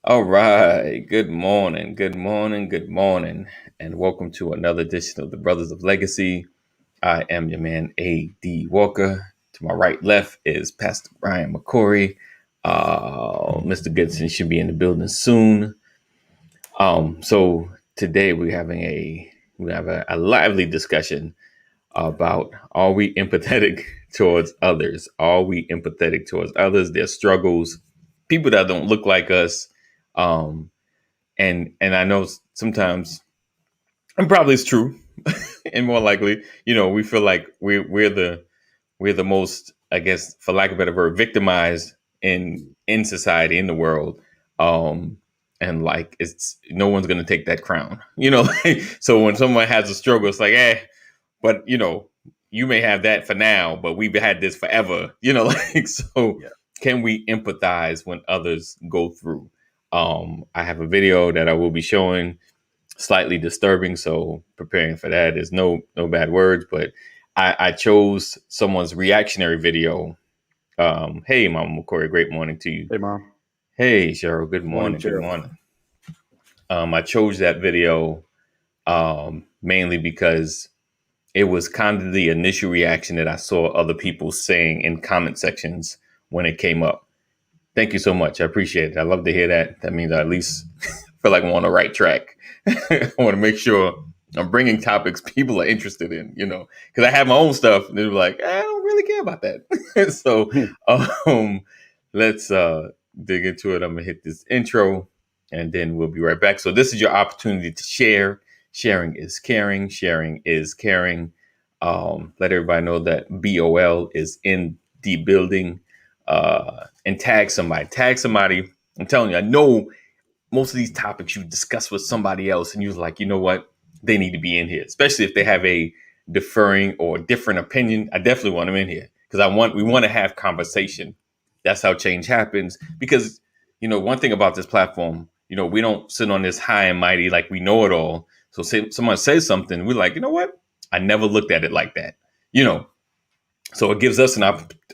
All right. Good morning. Good morning. Good morning. And welcome to another edition of the Brothers of Legacy. I am your man, A.D. Walker. To my right, left is Pastor Brian McCory. Mr. Goodson should be in the building soon. So today we have a lively discussion about, are we empathetic towards others? Are we empathetic towards others, their struggles, people that don't look like us? Um, and I know sometimes, and probably it's true, and more likely, we feel like we're the most, I guess, for lack of a better word, victimized in society, in the world. Um, and like, it's no one's gonna take that crown, So when someone has a struggle, it's like, but you may have that for now, but we've had this forever, like, so Yeah. can we empathize when others go through? I have a video that I will be showing, slightly disturbing, so preparing for that. There's no bad words, but I chose someone's reactionary video. Hey, Mama McCory, great morning to you. Hey, Mom. Hey, Cheryl, good Morning, morning, good Gerald. morning. I chose that video mainly because it was kind of the initial reaction that I saw other people saying in comment sections when it came up. Thank you so much. I appreciate it. I love to hear that. That means I at least feel like I'm on the right track. I want to make sure I'm bringing topics people are interested in, because I have my own stuff and they're like, I don't really care about that. So um, let's dig into it. I'm going to hit this intro and then we'll be right back. So this is your opportunity to share. Sharing is caring. Sharing is caring. Let everybody know that BOL is in the building. And tag somebody. Tag somebody. I'm telling you, I know most of these topics you discuss with somebody else, and you're like, you know what, they need to be in here, especially if they have a differing or different opinion. I definitely want them in here because we want to have conversation. That's how change happens. Because one thing about this platform, we don't sit on this high and mighty like we know it all. So say someone says something, we're like, you know what, I never looked at it like that. So it gives us an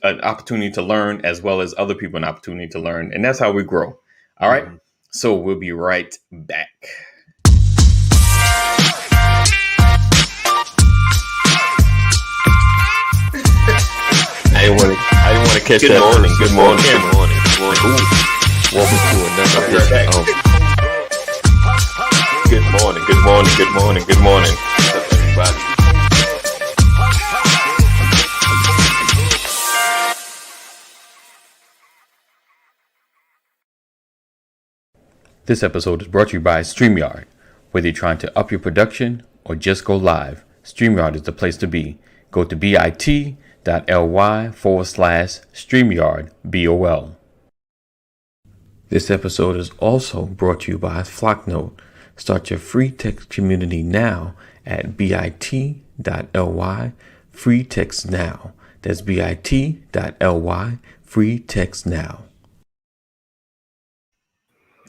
opportunity to learn, as well as other people an opportunity to learn. And that's how we grow. All right. Mhm. So we'll be right back. I didn't want to catch Good that. morning, First. good morning, good morning, good morning. Welcome to another I'll be right back. edition. Good morning, good morning, good morning, good morning, everybody. This episode is brought to you by StreamYard. Whether you're trying to up your production or just go live, StreamYard is the place to be. Go to bit.ly/StreamYard BOL. This episode is also brought to you by Flocknote. Start your free text community now at bit.ly free text now. That's bit.ly free text now.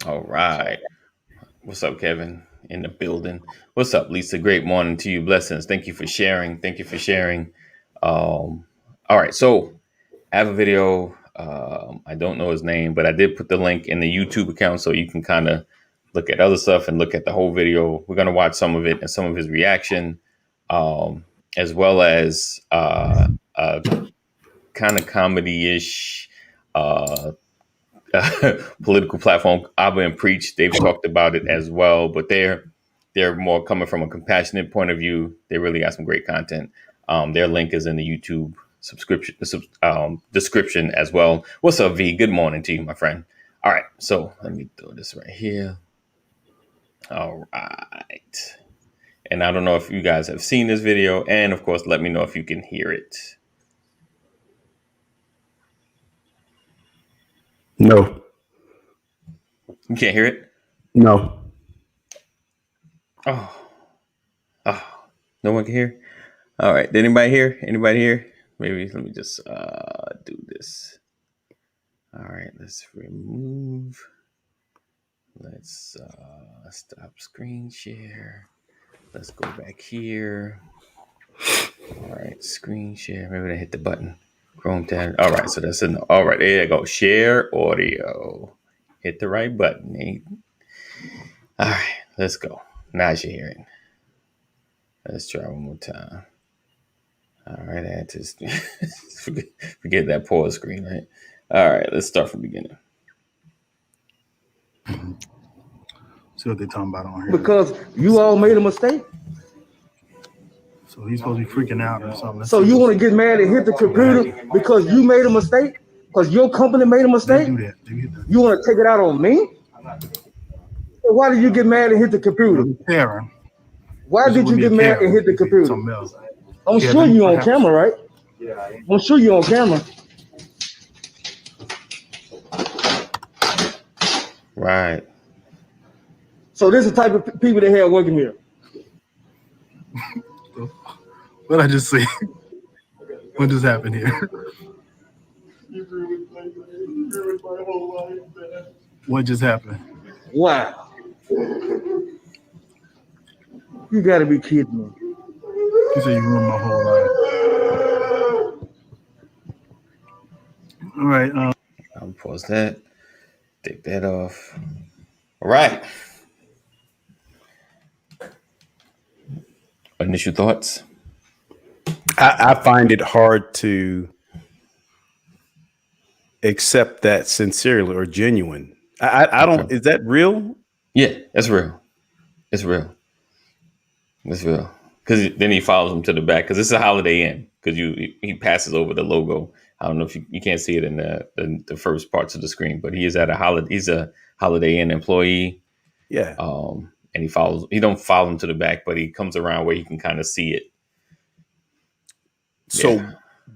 All right. What's up, Kevin? In the building. What's up, Lisa? Great morning to you. Blessings. Thank you for sharing. Thank you for sharing. All right. So I have a video. I don't know his name, but I did put the link in the YouTube account so you can kind of look at other stuff and look at the whole video. We're going to watch some of it and some of his reaction, as well as a kind of comedy-ish political platform. Abba and Preach, they've talked about it as well, but they're more coming from a compassionate point of view. They really got some great content. Their link is in the YouTube description as well. What's up, V? Good morning to you, my friend. All right, so let me throw this right here. All right. And I don't know if you guys have seen this video, and of course, let me know if you can hear it. No. You can't hear it? No. Oh, no one can hear? All right. Did anybody hear? Anybody hear? Maybe let me just do this. All right. Let's remove. Let's stop screen share. Let's go back here. All right. Screen share. Maybe I hit the button. Chrome tab. All right. So that's in. All right. There you go. Share audio. hit the right button. All right, let's go. Now you're hearing. Let's try one more time. All right, I just forget that pause screen, right? All right, let's start from the beginning. See what they're talking about on here. Because you all made a mistake. So he's supposed to be freaking out or something. So you want to get mad and hit the computer because you made a mistake? Because your company made a mistake? They do that. You want to take it out on me? So why did you get mad and hit the computer? Karen. Why did you get mad and hit the computer? I'm sure you're on camera, right? I'm sure you're on camera. Right. So this is the type of people they have working here. What I just see? What just happened here? What just happened? Wow. You gotta be kidding me. You said you ruined my whole life. All right. I'll pause that. Take that off. All right. Initial thoughts? I find it hard to accept that sincerely or genuine. I don't. Is that real? Yeah, that's real. It's real. It's real. Because then he follows him to the back because it's a Holiday Inn. Because he passes over the logo. I don't know if you can't see it in the first parts of the screen, but he is at a holiday. He's a Holiday Inn employee. Yeah. And he follows. He don't follow him to the back, but he comes around where he can kind of see it. So,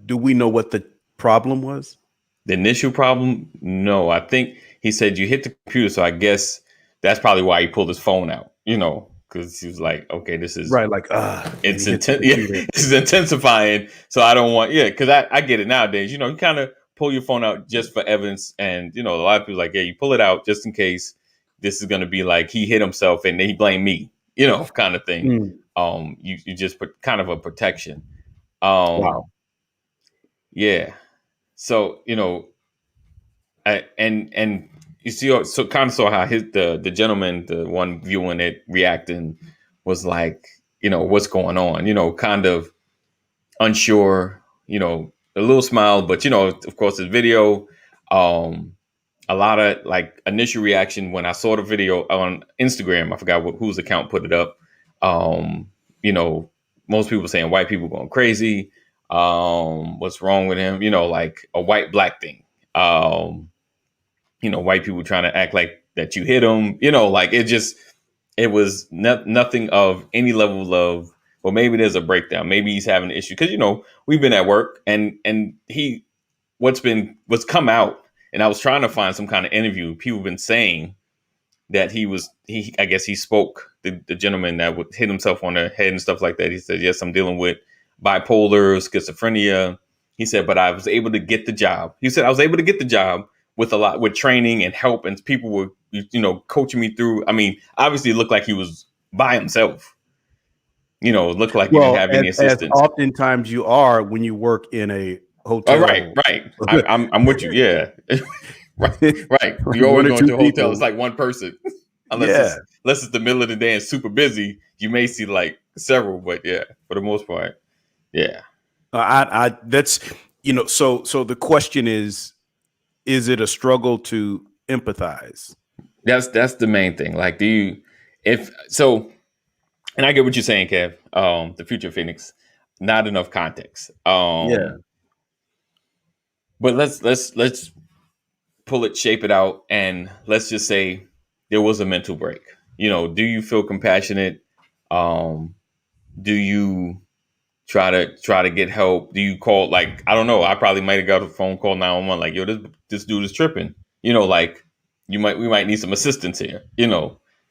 do we know what the problem was? The initial problem? No, I think he said you hit the computer, so I guess that's probably why he pulled his phone out. Because he was like, okay, this is right. Like, it's this is intensifying. So I don't want, because I get it nowadays. You kind of pull your phone out just for evidence, and a lot of people are like, yeah, you pull it out just in case this is going to be like he hit himself and he blamed me, kind of thing. You just put kind of a protection. Wow. Yeah. So and you see, so kind of saw how the gentleman, the one viewing it, reacting was like, what's going on? Kind of unsure. A little smile, but of course, the video. A lot of like initial reaction when I saw the video on Instagram. I forgot whose account put it up. Most people saying white people going crazy. What's wrong with him? Like a white black thing. White people trying to act like that you hit them. Like it was nothing of any level of. Well, maybe there's a breakdown. Maybe he's having an issue because we've been at work and what's come out. And I was trying to find some kind of interview. People have been saying that I guess he spoke, the gentleman that would hit himself on the head and stuff like that. He said, yes, I'm dealing with bipolar, schizophrenia. He said, but I was able to get the job. He said, I was able to get the job with training and help, and people were, coaching me through. I mean, obviously it looked like he was by himself. It looked like he didn't have any assistance. As oftentimes you are when you work in a hotel. Oh, right. I'm with you. Yeah. right. You always go to a hotel. It's like one person. Unless it's the middle of the day and super busy, you may see like several, but yeah, for the most part. Yeah. That's, so the question is it a struggle to empathize? That's the main thing. Like, and I get what you're saying, Kev, the future Phoenix, not enough context. But let's pull it, shape it out, and let's just say there was a mental break. Do you feel compassionate? Do you try to get help? Do you call, like, I don't know, I probably might have got a phone call 911, like, yo, this dude is tripping. Like we might need some assistance here,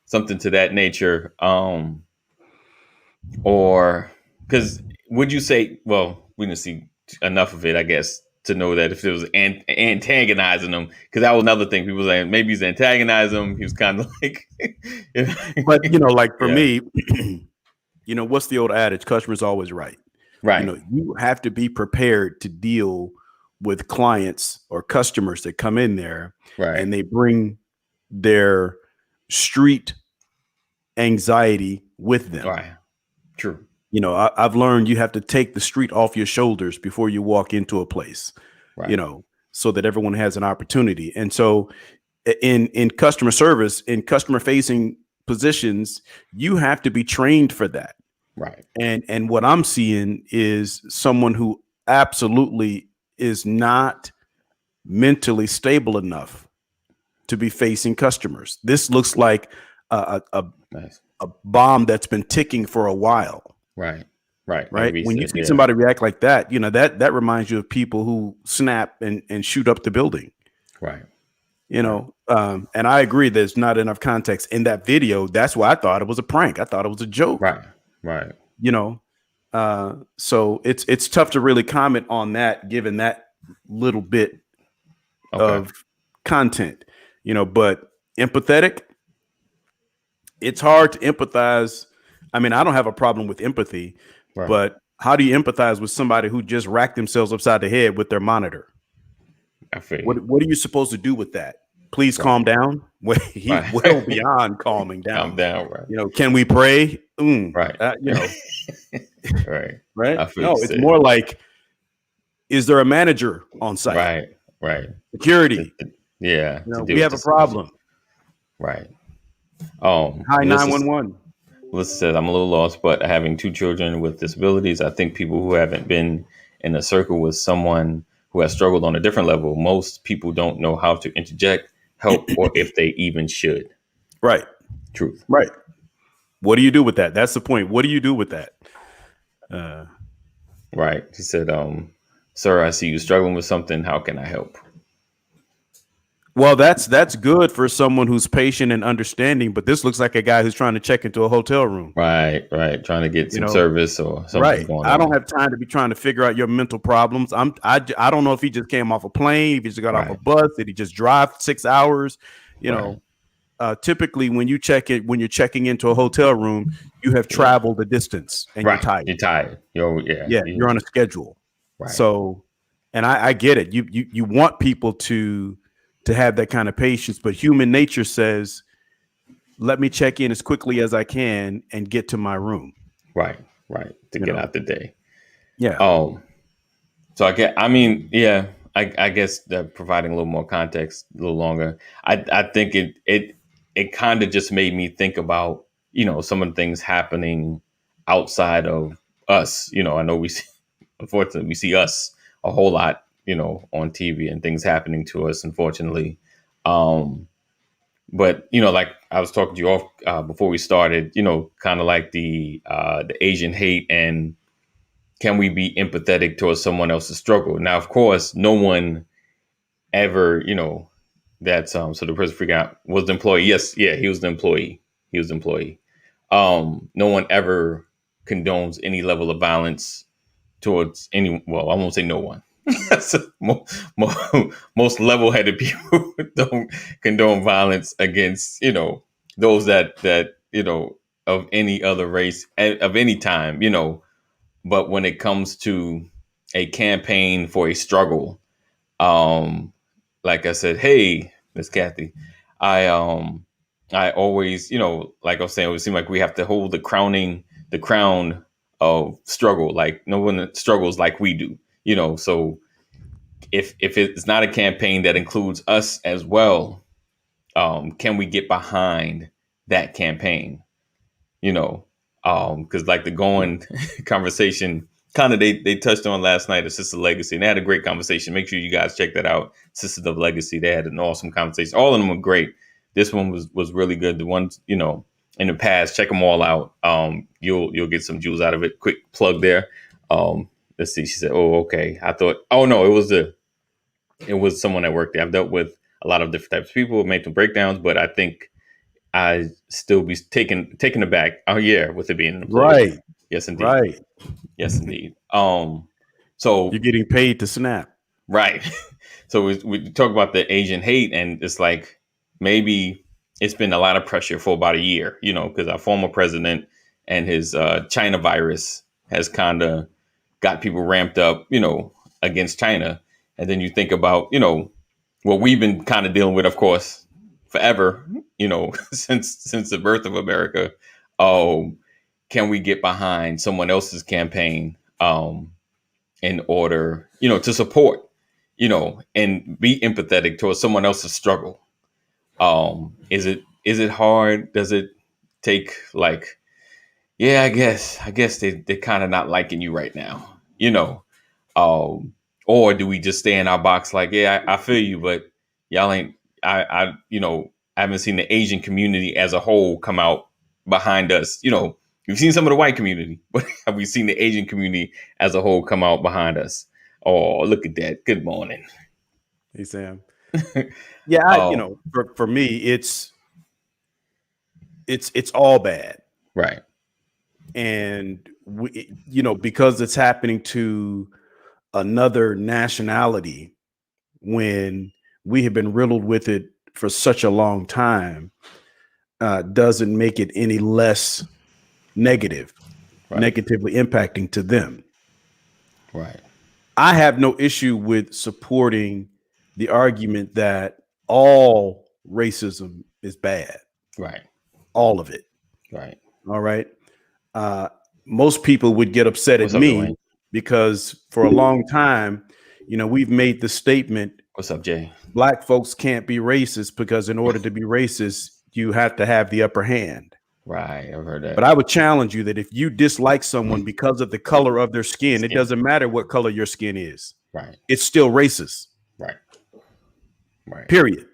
something to that nature. Or because would you say, well, we didn't see enough of it, I guess, to know that if it was antagonizing them, because that was another thing. People saying maybe he's antagonizing him. He was kind of like, but like for me, what's the old adage? Customer's always right. Right. You have to be prepared to deal with clients or customers that come in there, right, and they bring their street anxiety with them. Right. True. You know, I've learned you have to take the street off your shoulders before you walk into a place, Right. you know, so that everyone has an opportunity. And so in customer service, in customer facing positions, you have to be trained for that. Right. And what I'm seeing is someone who absolutely is not mentally stable enough to be facing customers. This looks like a bomb that's been ticking for a while. Right. Right. Right. When you see somebody react like that, you know, that reminds you of people who snap and shoot up the building. Right. You know, and I agree there's not enough context in that video. That's why I thought it was a prank. I thought it was a joke. Right. Right. You know, so it's tough to really comment on that given that little bit of content, you know, but empathetic, it's hard to empathize. I mean, I don't have a problem with empathy, but how do you empathize with somebody who just racked themselves upside the head with their monitor? I feel what are you supposed to do with that? Please calm down. Well, he's well beyond calming down. Calm down, right? You know, can we pray? Right. You know, right. Right. I feel No, it's more like, is there a manager on site? Right. Right. Security. Yeah. You know, we have a problem. Right. Hi, 911. Melissa says, I'm a little lost, but having 2 children with disabilities, I think people who haven't been in a circle with someone who has struggled on a different level, most people don't know how to interject, help, or if they even should. Right. Truth. Right. What do you do with that? That's the point. What do you do with that? Right. She said, sir, I see you struggling with something. How can I help? Well, that's good for someone who's patient and understanding, but this looks like a guy who's trying to check into a hotel room. Right, right. Trying to get some service or something. Right. Going on. I don't have time to be trying to figure out your mental problems. I don't know if he just came off a plane, if he just got off a bus, did he just drive 6 hours? You know, typically when you're checking into a hotel room, you have traveled a distance and you're tired. You're tired. You're on a schedule. Right. So, and I get it. You want people to have that kind of patience, but human nature says, let me check in as quickly as I can and get to my room. Right. To get out the day. Yeah. So I guess providing a little more context, a little longer. I think it kind of just made me think about, you know, some of the things happening outside of us. You know, I know unfortunately we see us a whole lot, you know, on TV and things happening to us, unfortunately. But, you know, like I was talking to you off before we started, you know, kind of like the Asian hate and can we be empathetic towards someone else's struggle? Now, of course, no one ever, you know, that's so the person freaking out was the employee. Yes. Yeah. He was the employee. No one ever condones any level of violence towards well, I won't say no one. Most level-headed people don't condone violence against, you know, those that you know, of any other race of any time, you know. But when it comes to a campaign for a struggle, like I said, hey, Miss Kathy, I always, you know, like I was saying, it would seem like we have to hold the crown of struggle. Like no one struggles like we do, you know. So if it's not a campaign that includes us as well, can we get behind that campaign? You know, because like the going conversation kind of they touched on last night, Assisted Legacy, and they had a great conversation. Make sure you guys check that out. Assisted of Legacy. They had an awesome conversation. All of them were great. This one was really good. The ones, you know, in the past, check them all out. You'll get some jewels out of it. Quick plug there. Let's see. She said, "Oh, okay." I thought, oh no, it was someone that worked there. I've dealt with a lot of different types of people, made some breakdowns, but I think I still be taken aback. Oh yeah, with it being an employee. Right. Yes, indeed. Right. Yes, indeed. So you're getting paid to snap. Right. So we talk about the Asian hate, and it's like maybe it's been a lot of pressure for about a year, you know, because our former president and his China virus has kind of got people ramped up, you know, against China. And then you think about, you know, what we've been kind of dealing with, of course, forever, since the birth of America. Can we get behind someone else's campaign in order, to support, and be empathetic towards someone else's struggle? Is it hard? Does it take like, yeah, I guess they're kind of not liking you right now, or do we just stay in our box like, yeah, I feel you, but y'all ain't, I haven't seen the Asian community as a whole come out behind us. We've seen some of the white community, but have we seen the Asian community as a whole come out behind us? Oh, look at that. Good morning. Hey, Sam. Yeah, for me, it's all bad. Right. And because it's happening to another nationality when we have been riddled with it for such a long time, doesn't make it any less negative, right. Negatively impacting to them. Right. I have no issue with supporting the argument that all racism is bad. Right. All of it. Right. All right. Most people would get upset at me because for a long time, we've made the statement. What's up, Jay? Black folks can't be racist because in order to be racist, you have to have the upper hand. Right. I've heard that. But I would challenge you that if you dislike someone because of the color of their skin, it doesn't matter what color your skin is. Right. It's still racist. Right. Right. Period.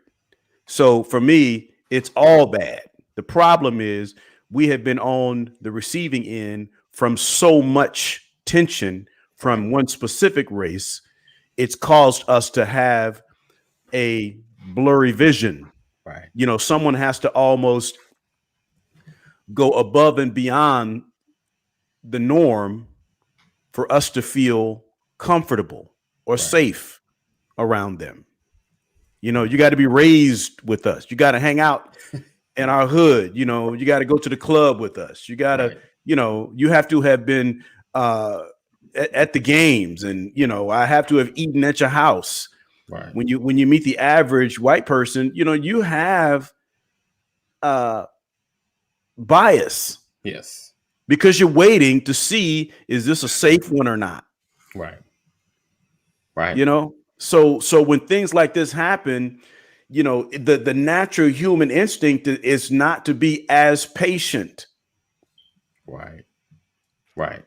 So for me, it's all bad. The problem is we have been on the receiving end from so much tension from one specific race. It's caused us to have a blurry vision. Right. Someone has to almost go above and beyond the norm for us to feel comfortable or safe around them. You got to be raised with us. You got to hang out in our hood. You got to go to the club with us. You got to, you have to have been at the games, and I have to have eaten at your house. Right. When you meet the average white person, you have bias. Yes. Because you're waiting to see, is this a safe one or not? Right. Right. So when things like this happen, the natural human instinct is not to be as patient. Right. Right.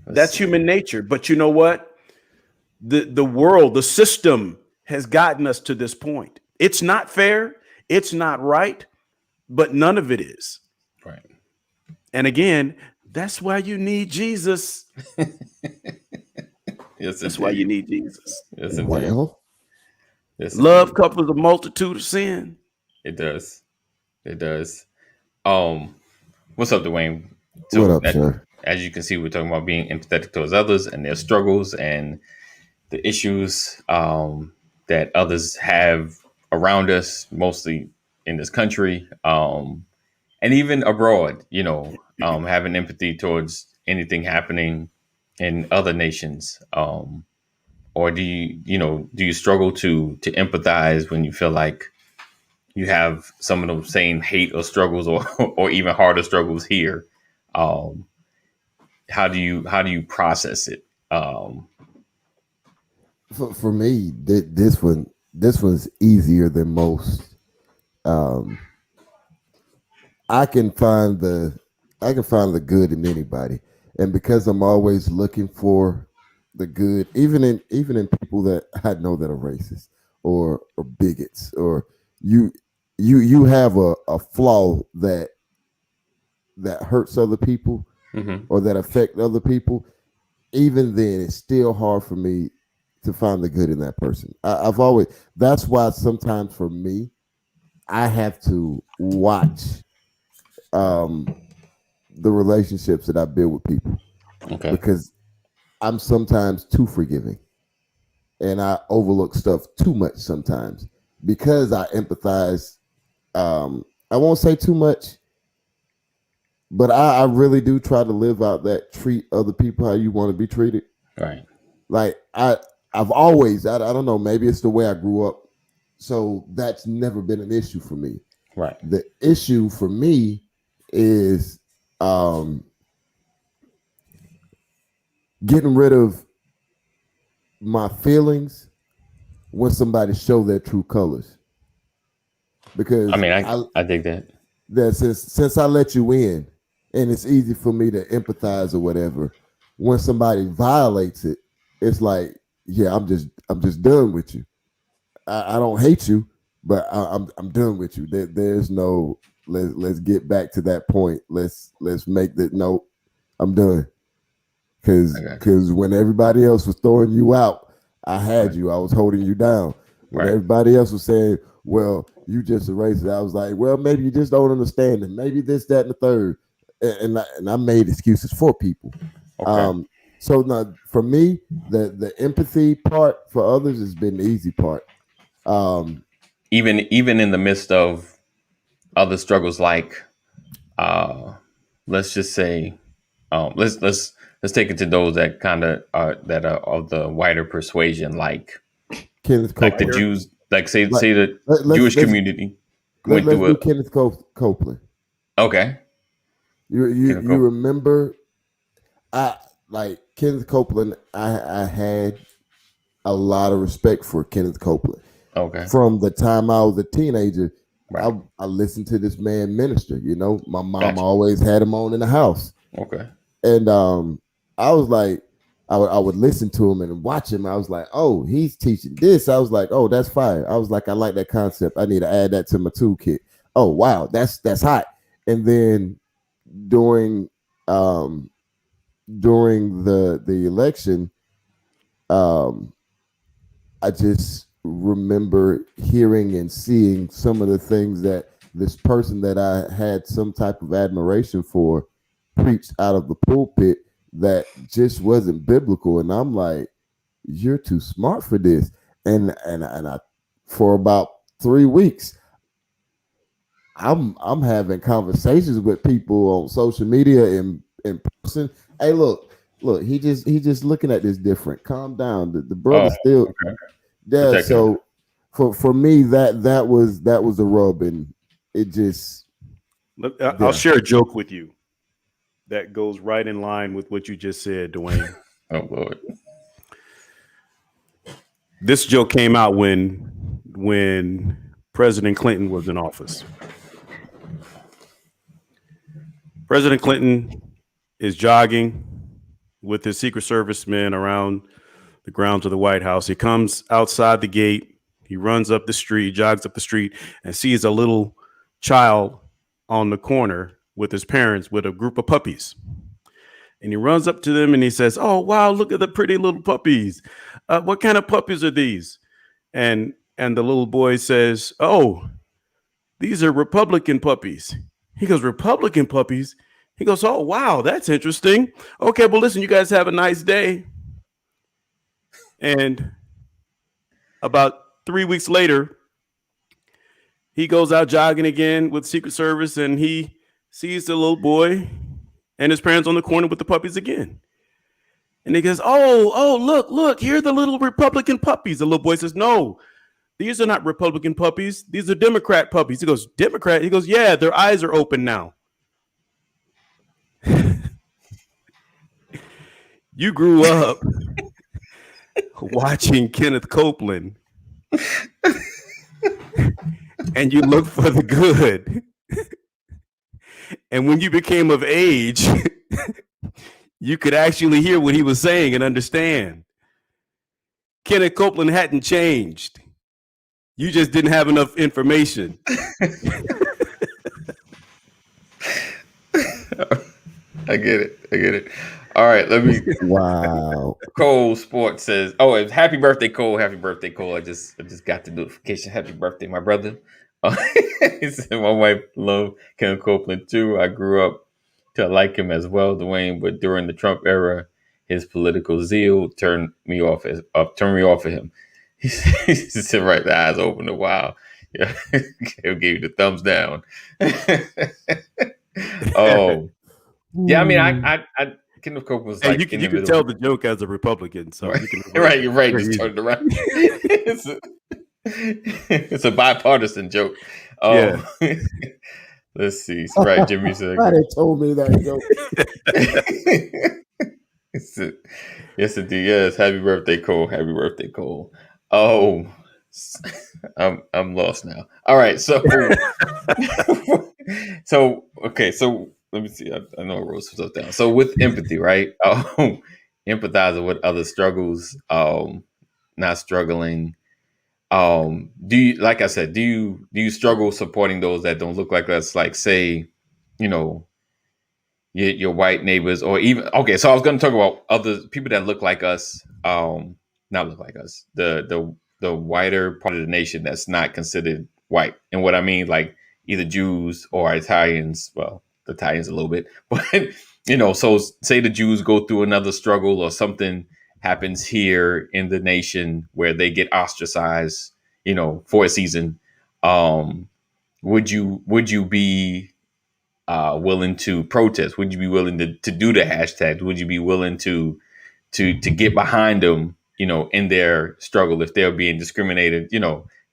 That's human nature. But you know what? The world, the system has gotten us to this point. It's not fair. It's not right, but none of it is. Right. And again, that's why you need Jesus. Yes, that's why you need Jesus. Yes, well, yes, love covers a multitude of sin. It does. It does. What's up, Dwayne? So what up, sir? As you can see, we're talking about being empathetic towards others and their struggles and the issues that others have around us, mostly in this country, and even abroad. Having empathy towards anything happening in other nations, or do you struggle to empathize when you feel like you have some of the same hate or struggles or even harder struggles here? How do you process it? For me, this one's easier than most. I can find the good in anybody, and because I'm always looking for the good, even in people that I know that are racist or bigots, or you have a flaw that hurts other people, or that affect other people. Even then, it's still hard for me to find the good in that person. I've always, that's why sometimes for me, I have to watch the relationships that I build with people. Okay. Because I'm sometimes too forgiving, and I overlook stuff too much sometimes because I empathize. I won't say too much, but I really do try to live out that treat other people how you want to be treated. Right. Like I've always, I don't know, maybe it's the way I grew up. So that's never been an issue for me. Right. The issue for me is getting rid of my feelings when somebody show their true colors. Because I mean, I dig that. That since I let you in, and it's easy for me to empathize or whatever, when somebody violates it, it's like, yeah, I'm just done with you. I don't hate you, but I'm done with you. There's no let's get back to that point. Let's make that no, I'm done. Because when everybody else was throwing you out, I had you. I was holding you down. When everybody else was saying, well, you just a racist, I was like, well, maybe you just don't understand it. Maybe this, that, and the third. And I made excuses for people. Okay. So now for me, the empathy part for others has been the easy part. Even in the midst of other struggles, like let's just say, let's take it to those that kind of are of the wider persuasion, like the Jews, like say the Jewish community went through it. Kenneth Copeland. Okay. You remember? Like Kenneth Copeland. I had a lot of respect for Kenneth Copeland. Okay. From the time I was a teenager, I listened to this man minister. You know, my mom always had him on in the house. Okay. And I was like, I would listen to him and watch him. I was like, oh, he's teaching this. I was like, oh, that's fire. I was like, I like that concept. I need to add that to my toolkit. Oh, wow, that's hot. And then during the election, I just remember hearing and seeing some of the things that this person that I had some type of admiration for preached out of the pulpit that just wasn't biblical. And I'm like, you're too smart for this. And I, for about 3 weeks, I'm having conversations with people on social media in person. Hey, look, he just looking at this different. Calm down. The brother still yeah. So for me, that was a rub, and it just. I'll share a joke with you that goes right in line with what you just said, Dwayne. Oh Lord. This joke came out when President Clinton was in office. President Clinton is jogging with his Secret Service men around the grounds of the White House. He comes outside the gate. He runs up the street, jogs up the street, and sees a little child on the corner with his parents with a group of puppies. And he runs up to them and he says, oh, wow, look at the pretty little puppies. What kind of puppies are these? And the little boy says, oh, these are Republican puppies. He goes, Republican puppies? He goes, oh, wow, that's interesting. Okay, well, listen, you guys have a nice day. And about 3 weeks later, he goes out jogging again with Secret Service, and he sees the little boy and his parents on the corner with the puppies again. And he goes, oh, look, here are the little Republican puppies. The little boy says, no, these are not Republican puppies. These are Democrat puppies. He goes, Democrat? He goes, yeah, their eyes are open now. You grew up watching Kenneth Copeland and you look for the good. And when you became of age, you could actually hear what he was saying and understand. Kenneth Copeland hadn't changed. You just didn't have enough information. I get it. All right, let me. Wow. Cole Sports says, "Oh, it's happy birthday, Cole! Happy birthday, Cole! I just got the notification. Happy birthday, my brother." He said, "My wife loved Kenneth Copeland too. I grew up to like him as well, Dwayne. But during the Trump era, his political zeal turned me off of him." He said, "Right, the eyes open a while. Yeah, he'll give you the thumbs down." Oh, yeah. I mean, I Kenneth Copeland was like, you can tell the joke as a Republican, so right. You're right. Just turn it around. It's a bipartisan joke. Yeah. Let's see. Right, Jimmy said. They told me that joke. Yes, indeed. Yes. Happy birthday, Cole. Happy birthday, Cole. Oh, I'm lost now. All right. So, okay. So let me see. I know I wrote some stuff down. So with empathy, right? Empathizing with other struggles. Not struggling. Do you, like I said, do you struggle supporting those that don't look like us? Like, say, you know, your white neighbors, or even, okay, so I was going to talk about other people that look like us, not look like us, the whiter part of the nation that's not considered white. And what I mean, like either Jews or Italians, well, the Italians a little bit, but so say the Jews go through another struggle or something happens here in the nation where they get ostracized, for a season. Would you be willing to protest? Would you be willing to do the hashtags? Would you be willing to get behind them, in their struggle if they're being discriminated?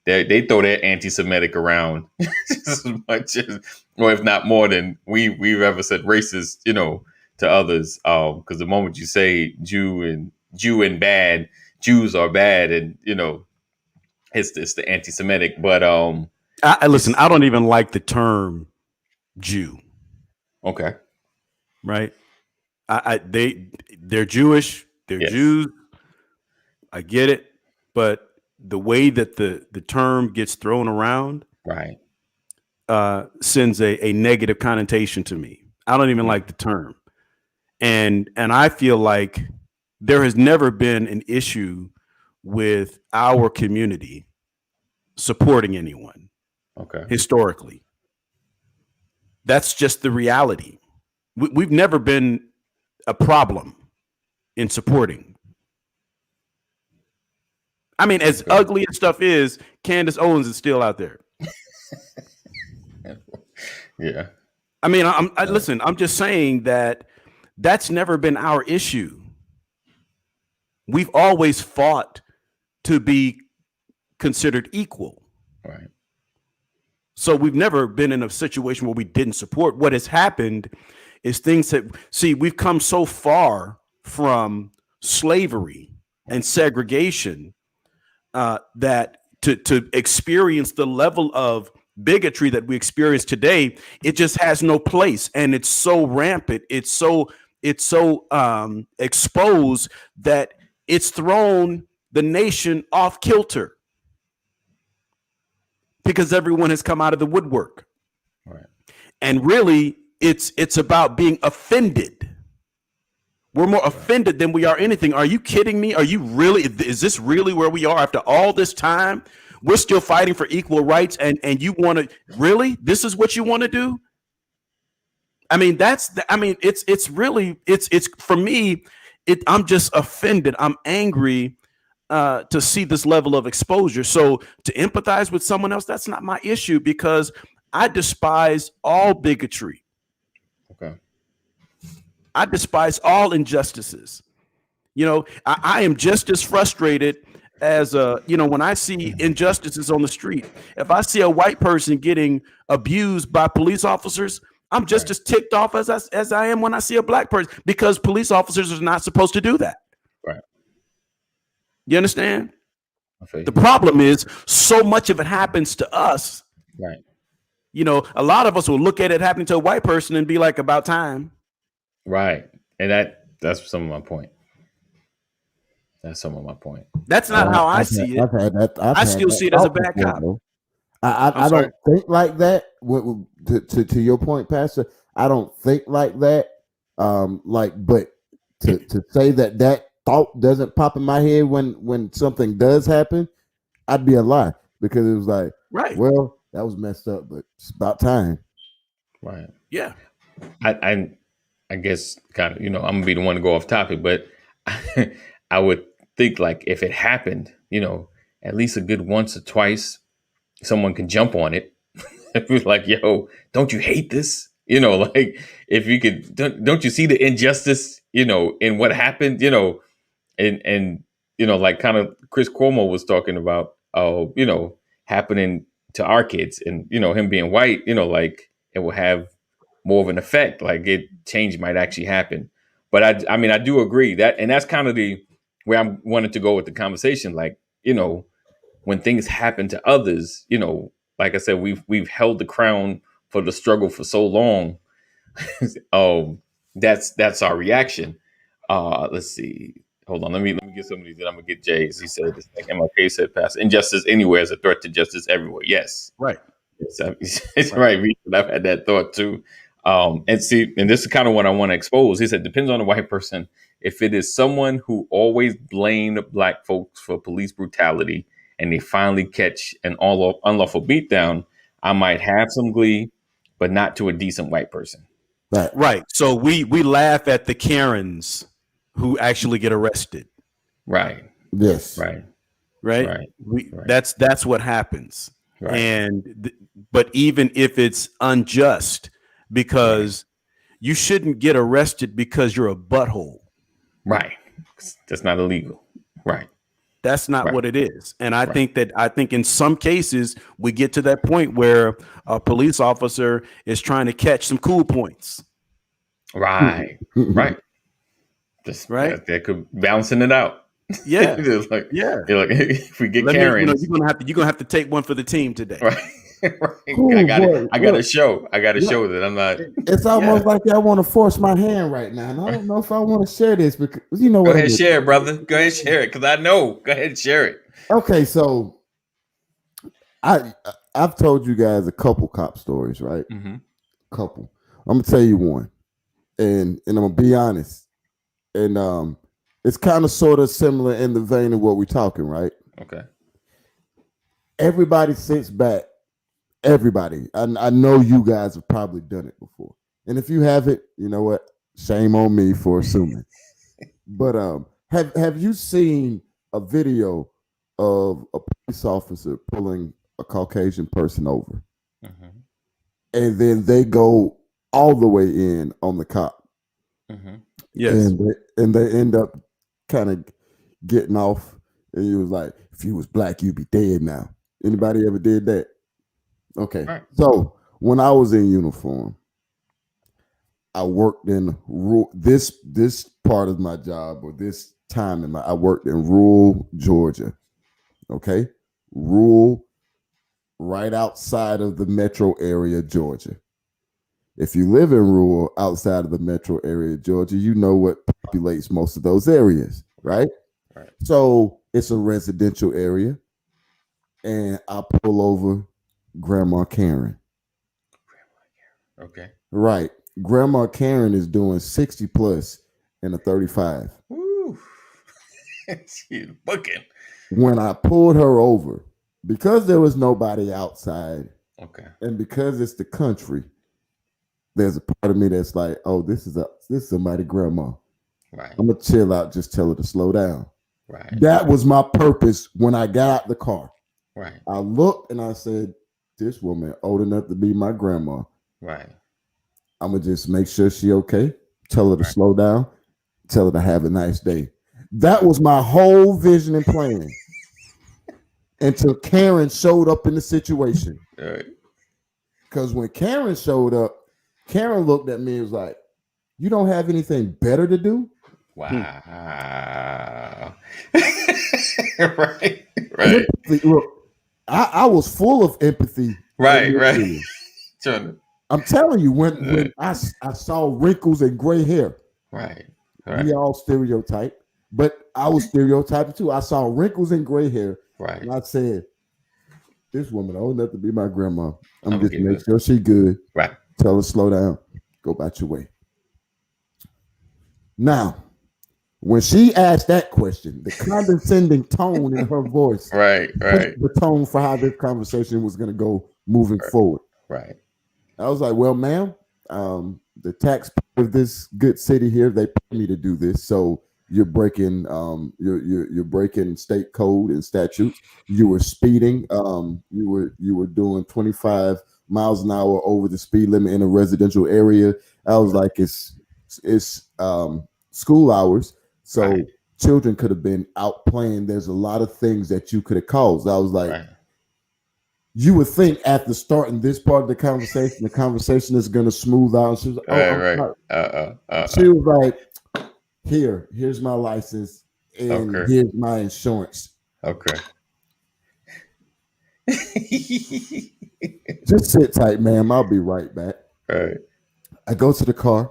They throw that anti-Semitic around just as much as, or if not more than we've ever said racist, to others. Because the moment you say Jew and bad, Jews are bad, and it's the anti-Semitic. But I listen. I don't even like the term Jew. Okay. Right. They're Jewish. They're Yes. Jews. I get it. But the way that the term gets thrown around, Right. sends a negative connotation to me. I don't even like the term. And I feel like there has never been an issue with our community supporting anyone. Okay. Historically. That's just the reality. We've never been a problem in supporting. I mean, as ugly as stuff is, Candace Owens is still out there. Yeah. I mean, listen, I'm just saying that that's never been our issue. We've always fought to be considered equal. Right. So we've never been in a situation where we didn't support. What has happened is things that, we've come so far from slavery and segregation that to experience the level of bigotry that we experience today, it just has no place. And it's so rampant. It's so exposed that it's thrown the nation off kilter. Because everyone has come out of the woodwork. Right. And really, it's about being offended. We're more offended than we are anything. Are you kidding me? Are you really? Is this really where we are after all this time? We're still fighting for equal rights, and you want to really? This is what you want to do? I mean, it's really for me. I'm just offended. I'm angry. To see this level of exposure. So to empathize with someone else, that's not my issue because I despise all bigotry. Okay. I despise all injustices. I am just as frustrated as, when I see injustices on the street. If I see a white person getting abused by police officers, I'm just as ticked off as I am when I see a black person because police officers are not supposed to do that. Right. You understand? Okay. The problem is so much of it happens to us. Right. A lot of us will look at it happening to a white person and be like, about time. Right. And that's some of my point. That's not how I see it. I still see it as a bad cop. I don't think like that. To your point, Pastor, I don't think like that. But to say that thought doesn't pop in my head when something does happen, I'd be a lie because it was like, right, well, that was messed up, but it's about time. Right. Yeah. I guess kind of, I'm gonna be the one to go off topic, but I would think like if it happened, at least a good once or twice, someone can jump on it and be like, yo, don't you hate this? Like if you could, don't you see the injustice, in what happened, and like kind of Chris Cuomo was talking about, happening to our kids, and him being white, like it will have more of an effect. Like change might actually happen. But I mean, I do agree that, and that's kind of the where I wanted to go with the conversation. Like, when things happen to others, like I said, we've held the crown for the struggle for so long. That's our reaction. Let's see. Hold on. Let me get some of these. Then I'm gonna get Jay's. He said this thing. MLK said, "Pass injustice anywhere is a threat to justice everywhere." Yes, Right. it's right. I've had that thought too. And this is kind of what I want to expose. He said, depends on the white person. If it is someone who always blamed black folks for police brutality, and they finally catch an unlawful beatdown, I might have some glee, but not to a decent white person. Right. So we laugh at the Karens who actually get arrested. Right. Yes. Right. Right. That's what happens. Right. But even if it's unjust, because you shouldn't get arrested because you're a butthole. Right. That's not illegal. Right. That's not what it is. And I think in some cases we get to that point where a police officer is trying to catch some cool points. Right. Right. That could balancing it out. Yeah. Like, if we get Karen, you're gonna have to take one for the team today. Right. Ooh, I got to show that I'm not. It's almost like I want to force my hand right now, and I don't know if I want to share this because Go ahead, share it, brother. Go ahead, share it, because I know. Go ahead, share it. Okay, so I've told you guys a couple cop stories, right? Mm-hmm. Couple. I'm gonna tell you one, and I'm gonna be honest, and it's kind of sort of similar in the vein of what we're talking, right? Okay. Everybody sits back. Everybody, I know you guys have probably done it before, and if you haven't, you know what? Shame on me for assuming. But have you seen a video of a police officer pulling a Caucasian person over, and then they go all the way in on the cop? Yes, and they end up kind of getting off, and he was like, "If you was black, you'd be dead now." Anybody ever did that? Okay, so when I was in uniform, I worked in this part of my job, or this time I worked in rural Georgia. Okay, rural, right outside of the metro area, Georgia. If you live in rural outside of the metro area, Georgia, you know what populates most of those areas, right? Right. So it's a residential area, and I pull over Grandma Karen. Okay. Right. Grandma Karen is doing 60 plus in a 35. Woo. She's booking. When I pulled her over, because there was nobody outside, and because it's the country, there's a part of me that's like, oh, this is somebody grandma. Right. I'm gonna chill out, just tell her to slow down. Right. That was my purpose when I got out the car. Right. I looked and I said, this woman old enough to be my grandma. Right. I'm gonna just make sure she okay. Tell her to slow down. Tell her to have a nice day. That was my whole vision and plan. Until Karen showed up in the situation. Right. Because when Karen showed up, Karen looked at me and was like, "You don't have anything better to do?" Wow. Right. Look, I was full of empathy. Right. I'm telling you, when I saw wrinkles and gray hair, right. We all stereotype, but I was stereotyped too. I saw wrinkles and gray hair, right, and I said, "This woman old enough to be my grandma. I'm just make sure she good. Right. Tell her slow down. Go about your way." Now, when she asked that question, the condescending tone in her voice, right, the tone for how this conversation was going to go moving forward. Right. I was like, "Well, ma'am, the taxpayer of this good city here, they pay me to do this, so you're breaking, you're breaking state code and statutes. You were speeding. You were doing 25 miles an hour over the speed limit in a residential area." I was like, "It's school hours, so children could have been out playing. There's a lot of things that you could have caused. I was like, Right. you would think after starting this part of the conversation is going to smooth out. And she was like, "Oh, Right. She was like, here's my license, and Okay. here's my insurance. Okay. Just sit tight, ma'am. I'll be right back." Right. I go to the car.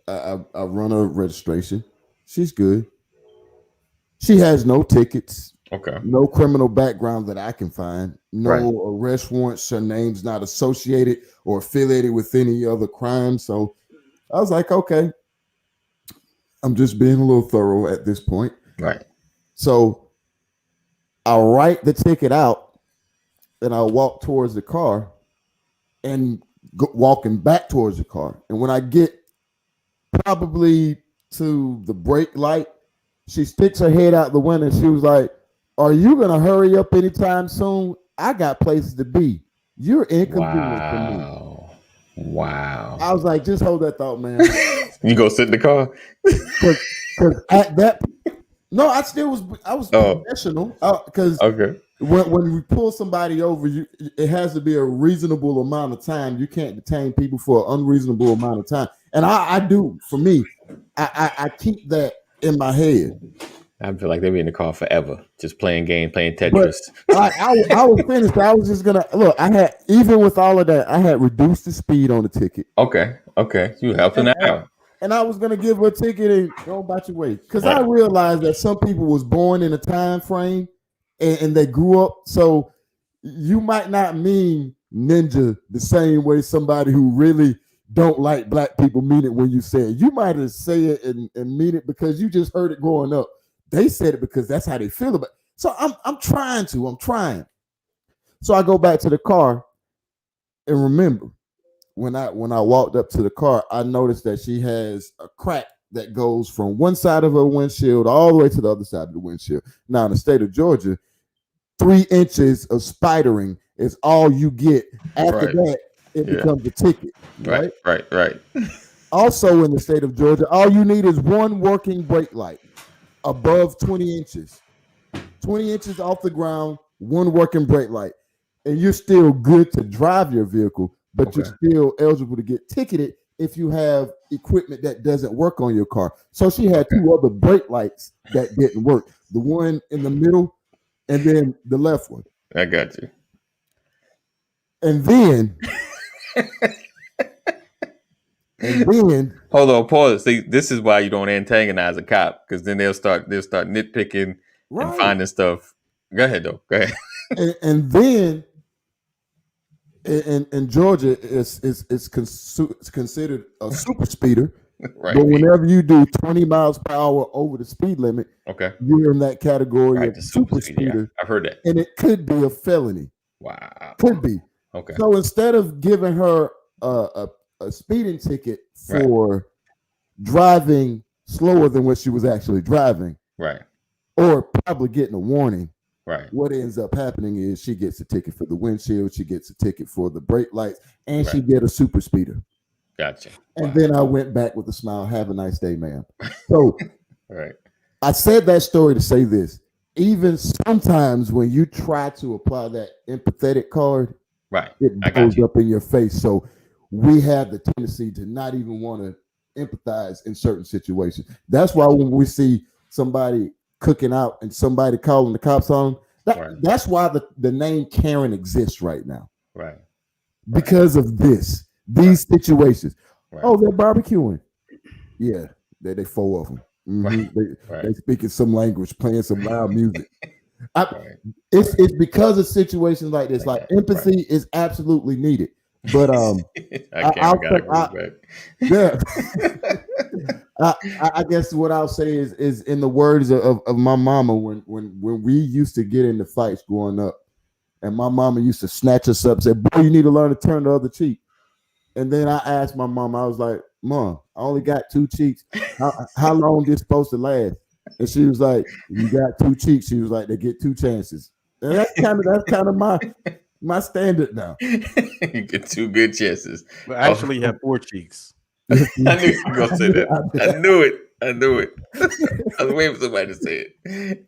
I run a registration. She's good. She has no tickets. Okay. No criminal background that I can find. No Right. arrest warrants. Her name's not associated or affiliated with any other crime. So I was like, okay, I'm just being a little thorough at this point. Right. So I write the ticket out and I walk towards the car and walking back towards the car. And when I get probably to the brake light, she sticks her head out the window and she was like, "Are you going to hurry up anytime soon? I got places to be. You're inconvenient for me." Wow. I was like, just hold that thought, man. You go sit in the car? Because at that, no, I was professional. Because Okay. when we pull somebody over, it has to be a reasonable amount of time. You can't detain people for an unreasonable amount of time. And I do, for me, I keep that in my head. I feel like they'd be in the car forever, just playing Tetris. But I was finished. I was just gonna look. I had, even with all of that, I had reduced the speed on the ticket. Okay. You helping out. And I was gonna give her a ticket and go about your way, because I realized that some people was born in a time frame and they grew up. So you might not mean ninja the same way somebody who really don't like black people mean it when you say it. You might have say it and mean it because you just heard it growing up. They said it because that's how they feel about it. So I'm trying. So I go back to the car and remember when I walked up to the car, I noticed that she has a crack that goes from one side of her windshield all the way to the other side of the windshield. Now in the state of Georgia, 3 inches of spidering is all you get. After that, it becomes a ticket. Right. Also in the state of Georgia, all you need is one working brake light above 20 inches. 20 inches off the ground, one working brake light. And you're still good to drive your vehicle, but you're still eligible to get ticketed if you have equipment that doesn't work on your car. So she had 2 other brake lights that didn't work. The one in the middle and then the left one. I got you. And then hold on, pause. See, this is why you don't antagonize a cop, because then they'll start nitpicking and finding stuff. Go ahead, though. Go ahead. And then in Georgia, it's considered a super speeder. Right. But whenever you do 20 miles per hour over the speed limit, you're in that category of super speeder. I've heard that. And it could be a felony. Wow. Could be. Okay. So instead of giving her a speeding ticket for driving slower than what she was actually driving, or probably getting a warning, what ends up happening is she gets a ticket for the windshield, she gets a ticket for the brake lights, and she get a super speeder. Gotcha. And then I went back with a smile. "Have a nice day, ma'am." So right. I said that story to say this. Even sometimes when you try to apply that empathetic card, it goes up in your face. So we have the tendency to not even want to empathize in certain situations. That's why when we see somebody cooking out and somebody calling the cops on them, that's why the name Karen exists right now. Because of these situations. Oh, they're barbecuing. Yeah, they 4 of them. Mm-hmm. They speaking some language, playing some loud music. It's because of situations like this. Like empathy is absolutely needed. But I guess what I'll say is in the words of my mama, when we used to get into fights growing up, and my mama used to snatch us up and say, "Boy, you need to learn to turn the other cheek." And then I asked my mom, I was like, "Mom, I only got 2 cheeks. How long this supposed to last?" And she was like, "You got 2 cheeks." She was like, "They get 2 chances." And that's kind of my standard now. You get 2 good chances. But actually, you have 4 cheeks. I knew you were gonna say that. I knew it. I knew it. I was waiting for somebody to say it.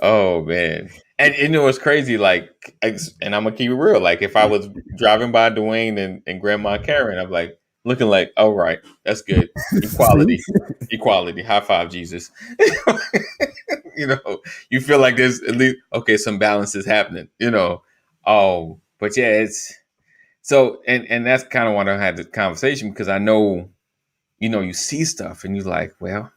Oh man. And you know what's crazy? Like, and I'm gonna keep it real. Like, if I was driving by Dwayne and Grandma Karen, I'm like looking like, oh right, that's good. See? Equality, equality. High five, Jesus. You know, you feel like there's at least okay, some balance is happening. You know, oh, but yeah, it's so, and that's kind of why I had the conversation because I know, you know, you see stuff and you're like, well,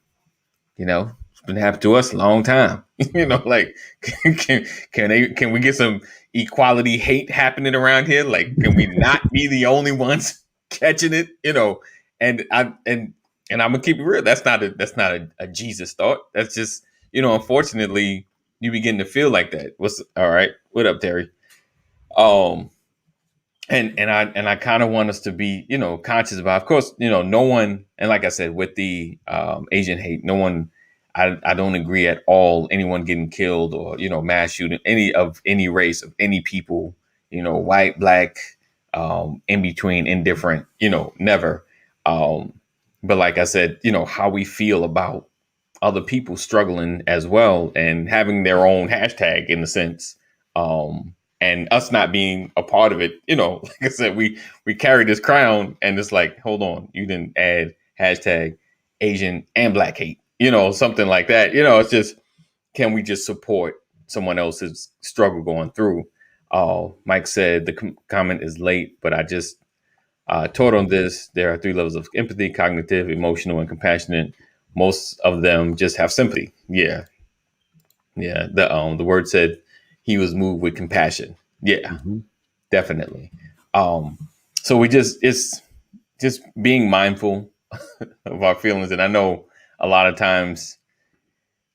you know, it's been happening to us a long time. You know, like can we get some equality hate happening around here? Like, can we not be the only ones catching it? You know, and I'm gonna keep it real. That's not a Jesus thought. That's just, you know, unfortunately, you begin to feel like that. What's all right? What up, Terry? Um, and I kind of want us to be, you know, conscious about, of course, you know, no one, and like I said, with the Asian hate, no one, I don't agree at all anyone getting killed or, you know, mass shooting any race of any people, you know, white, black, in between, indifferent, you know, never. um but like I said, you know, how we feel about other people struggling as well and having their own hashtag in a sense, and us not being a part of it, you know. Like I said, we carry this crown and it's like, hold on, you didn't add hashtag Asian and black hate, you know, something like that, you know. It's just, can we just support someone else's struggle going through? Mike said the comment is late, but I just taught on this. There are three levels of empathy: cognitive, emotional, and compassionate. Most of them just have sympathy. Yeah, yeah. The word said he was moved with compassion. Yeah, Mm-hmm. definitely. Um, so we just it's just being mindful of our feelings, and I know a lot of times,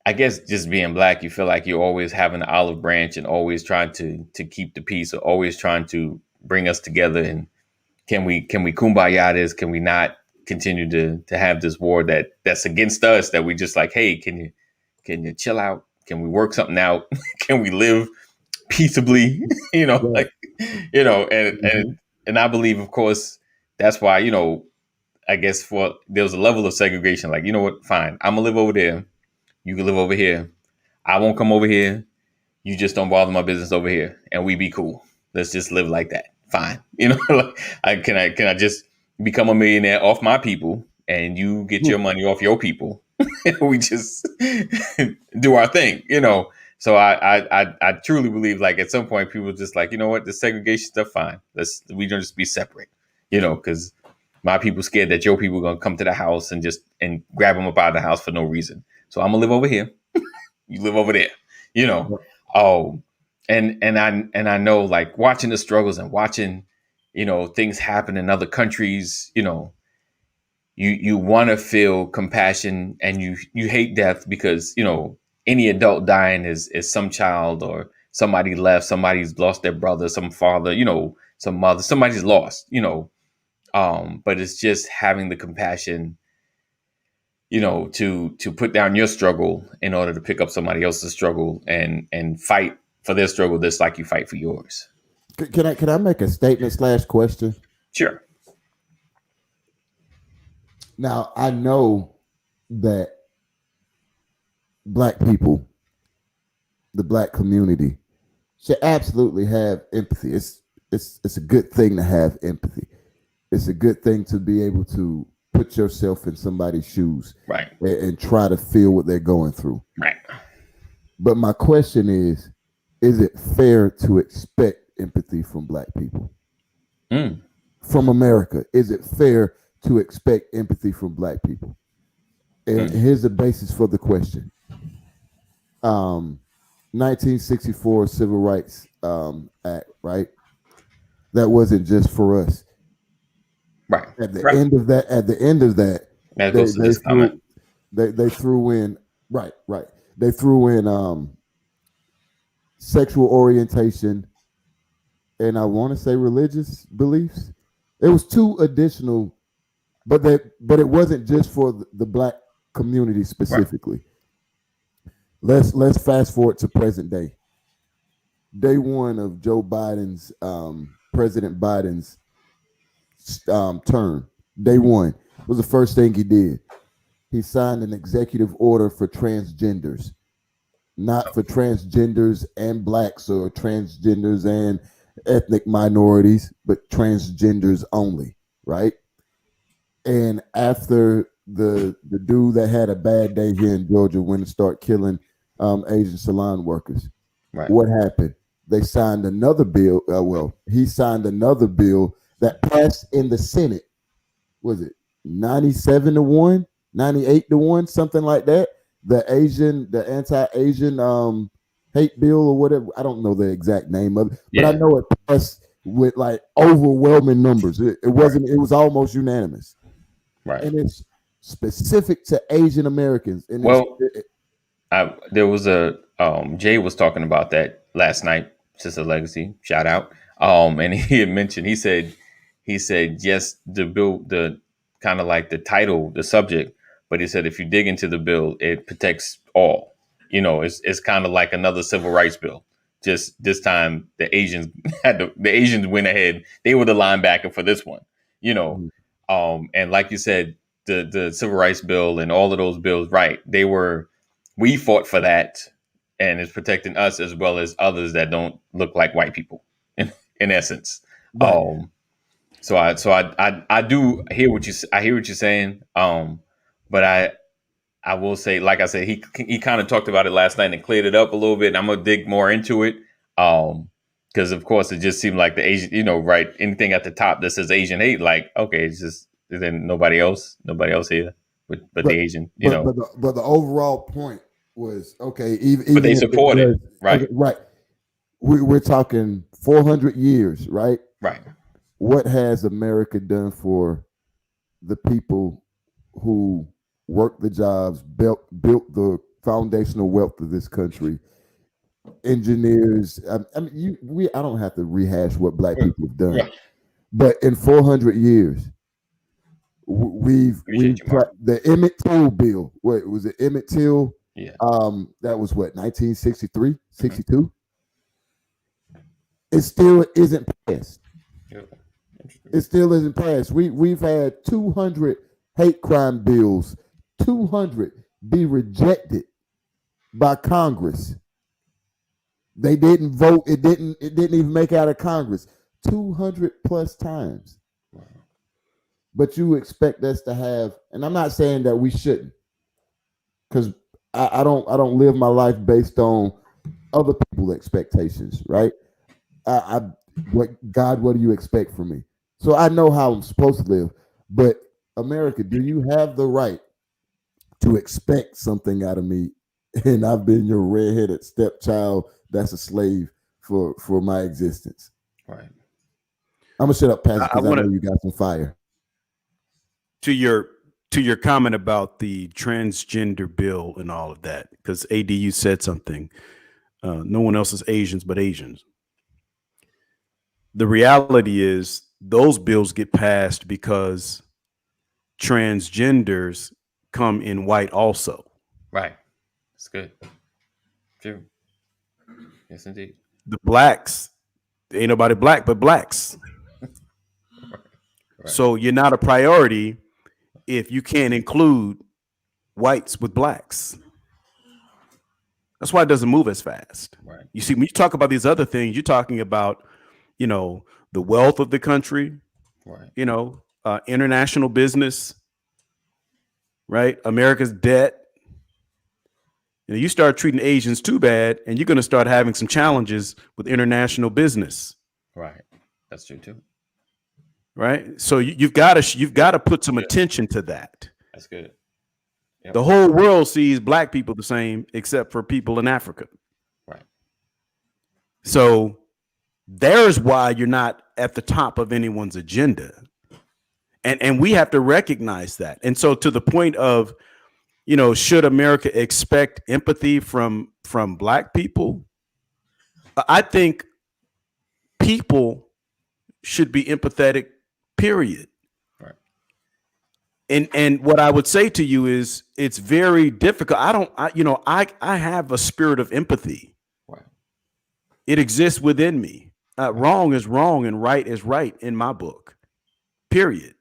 I guess just being black, you feel like you're always having an olive branch and always trying to keep the peace, or always trying to bring us together. And can we kumbaya this? Can we not continue to have this war that's against us? That we just like, hey, can you chill out? Can we work something out? Can we live peaceably? You know, Right. like, you know, Mm-hmm. and I believe, of course, that's why, you know, I guess for there was a level of segregation. Like, you know what? Fine, I'm gonna live over there. You can live over here. I won't come over here. You just don't bother my business over here, and we be cool. Let's just live like that. Fine. You know, like, I just become a millionaire off my people, and you get your money off your people. We just do our thing. You know. So I truly believe, like, at some point people just like, you know what, the segregation stuff, fine. We don't just be separate. You know, because my people scared that your people gonna come to the house and just and grab them up out of the house for no reason. So I'm gonna live over here. You live over there. You know. Oh, and I know, like, watching the struggles and watching, you know, things happen in other countries. You know, you want to feel compassion, and you hate death because, you know, any adult dying is some child or somebody left, somebody's lost their brother, some father, you know, some mother, somebody's lost, you know. But it's just having the compassion, you know, to put down your struggle in order to pick up somebody else's struggle and fight for their struggle just like you fight for yours. Can I make a statement slash question? Sure. Now I know that black people, the black community, should absolutely have empathy. It's a good thing to have empathy. It's a good thing to be able to put yourself in somebody's shoes Right. and try to feel what they're going through. Right. But my question is it fair to expect empathy from black people? Mm. From America, is it fair to expect empathy from black people? And Mm. here's the basis for the question. 1964 Civil Rights Act, right? That wasn't just for us. Right. At the Right. end of that, That they goes to they this comment. threw they threw in right. They threw in sexual orientation and I want to say religious beliefs. It was two additional, but it wasn't just for the black community Right. specifically. Let's fast forward to present day. Day one of Joe Biden's President Biden's term. Day one was the first thing he did. He signed an executive order for transgenders, not for transgenders and blacks or transgenders and ethnic minorities, but transgenders only, right? And after the dude that had a bad day here in Georgia went and start killing Asian salon workers, Right. what happened? They signed another bill. He signed another bill that passed in the Senate. Was it 97-1, 98-1, something like that? The anti-Asian hate bill or whatever. I don't know the exact name of it, but I know it passed with like overwhelming numbers. It wasn't. It was almost unanimous. Right. And it's specific to Asian Americans. And there was a Jay was talking about that last night. Sister Legacy, shout out. And he had mentioned. He said yes, the bill, the kind of like the title, the subject, but he said if you dig into the bill, it protects all. It's kind of like another civil rights bill. Just this time, the Asians the Asians went ahead. They were the linebacker for this one. And like you said, the civil rights bill and all of those bills, right? We fought for that, and it's protecting us as well as others that don't look like white people, in essence. Right. So I do hear what you're saying. But I will say, like I said, he kind of talked about it last night and cleared it up a little bit. And I'm gonna dig more into it. Because of course it just seemed like the Asian, right? Anything at the top that says Asian hate, like, okay, it's just then nobody else here, but the Asian, But the overall point was okay. Even but they support it, right? Okay, right. We're talking 400 years, right? Right. What has America done for the people who worked the jobs, built the foundational wealth of this country? Engineers. I don't have to rehash what black people have done, but in 400 years, we've the Emmett Till bill. What was it? Emmett Till. Yeah. That was what 1963, 62. It still isn't passed. It still isn't passed. We've had 200 hate crime bills, 200 be rejected by Congress. They didn't vote. It didn't even make out of Congress 200 plus times. Wow. But you expect us to have, and I'm not saying that we shouldn't, because I don't live my life based on other people's expectations, right? What do you expect from me? So I know how I'm supposed to live. But America, do you have the right to expect something out of me? And I've been your redheaded stepchild that's a slave for my existence. Right. I'm gonna shut up, Pastor, because I know you got some fire. To your comment about the transgender bill and all of that, because AD, you said something. No one else is Asians but Asians. The reality is those bills get passed because transgenders come in white also. Right. That's good. True. Yes, indeed. The blacks, ain't nobody black but blacks. Right. So you're not a priority if you can't include whites with blacks. That's why it doesn't move as fast. Right. You see, when you talk about these other things, you're talking about, the wealth of the country, right? International business, right? America's debt. You start treating Asians too bad, and you're going to start having some challenges with international business. Right. That's true too. Right. So you've got to put some attention to that. That's good. Yep. The whole world sees black people the same, except for people in Africa. Right. So there's why you're not at the top of anyone's agenda. And we have to recognize that. And so to the point of, should America expect empathy from black people? I think people should be empathetic, period. Right. And what I would say to you is it's very difficult. I have a spirit of empathy. Right. It exists within me. Wrong is wrong and right is right in my book, period.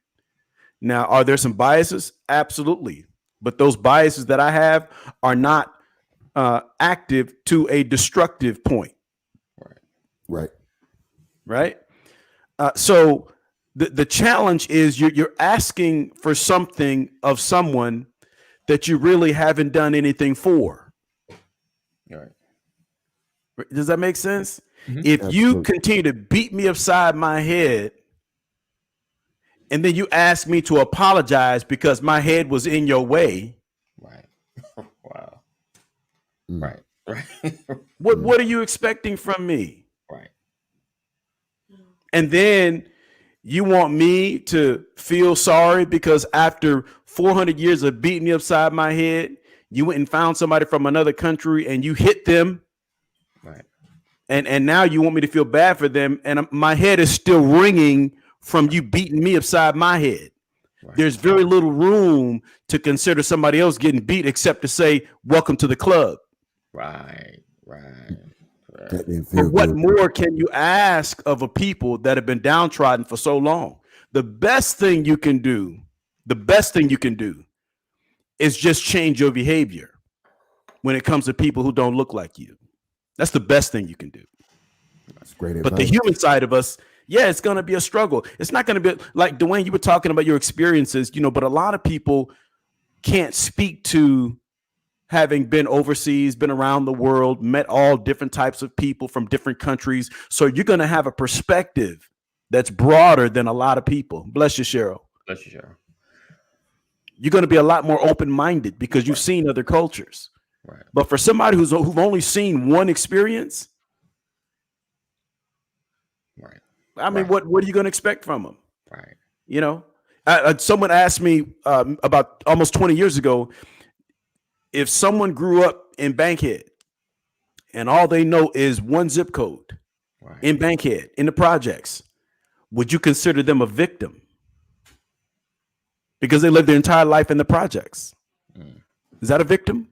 Now, are there some biases? Absolutely. But those biases that I have are not active to a destructive point. Right. So the challenge is you're asking for something of someone that you really haven't done anything for. Right. Does that make sense? Mm-hmm. If you continue to beat me upside my head, and then you ask me to apologize because my head was in your way. Right. Wow. Right. Right. What are you expecting from me? Right. And then you want me to feel sorry because after 400 years of beating me upside my head, you went and found somebody from another country and you hit them. Right. And now you want me to feel bad for them. And my head is still ringing from you beating me upside my head. Right. There's very little room to consider somebody else getting beat except to say, welcome to the club. Right. But what more can you ask of a people that have been downtrodden for so long? The best thing you can do is just change your behavior when it comes to people who don't look like you. That's the best thing you can do. That's great advice. But the human side of us, yeah, it's going to be a struggle. It's not going to be like Dwayne, you were talking about your experiences, but a lot of people can't speak to having been overseas, been around the world, met all different types of people from different countries. So you're going to have a perspective that's broader than a lot of people. Bless you, Cheryl. Bless you, Cheryl. You're going to be a lot more open-minded because you've seen other cultures. Right. But for somebody who've only seen one experience, right. I mean, what are you going to expect from them? Right. Someone asked me about almost 20 years ago, if someone grew up in Bankhead and all they know is one zip code in Bankhead, in the projects, would you consider them a victim? Because they lived their entire life in the projects. Is that a victim?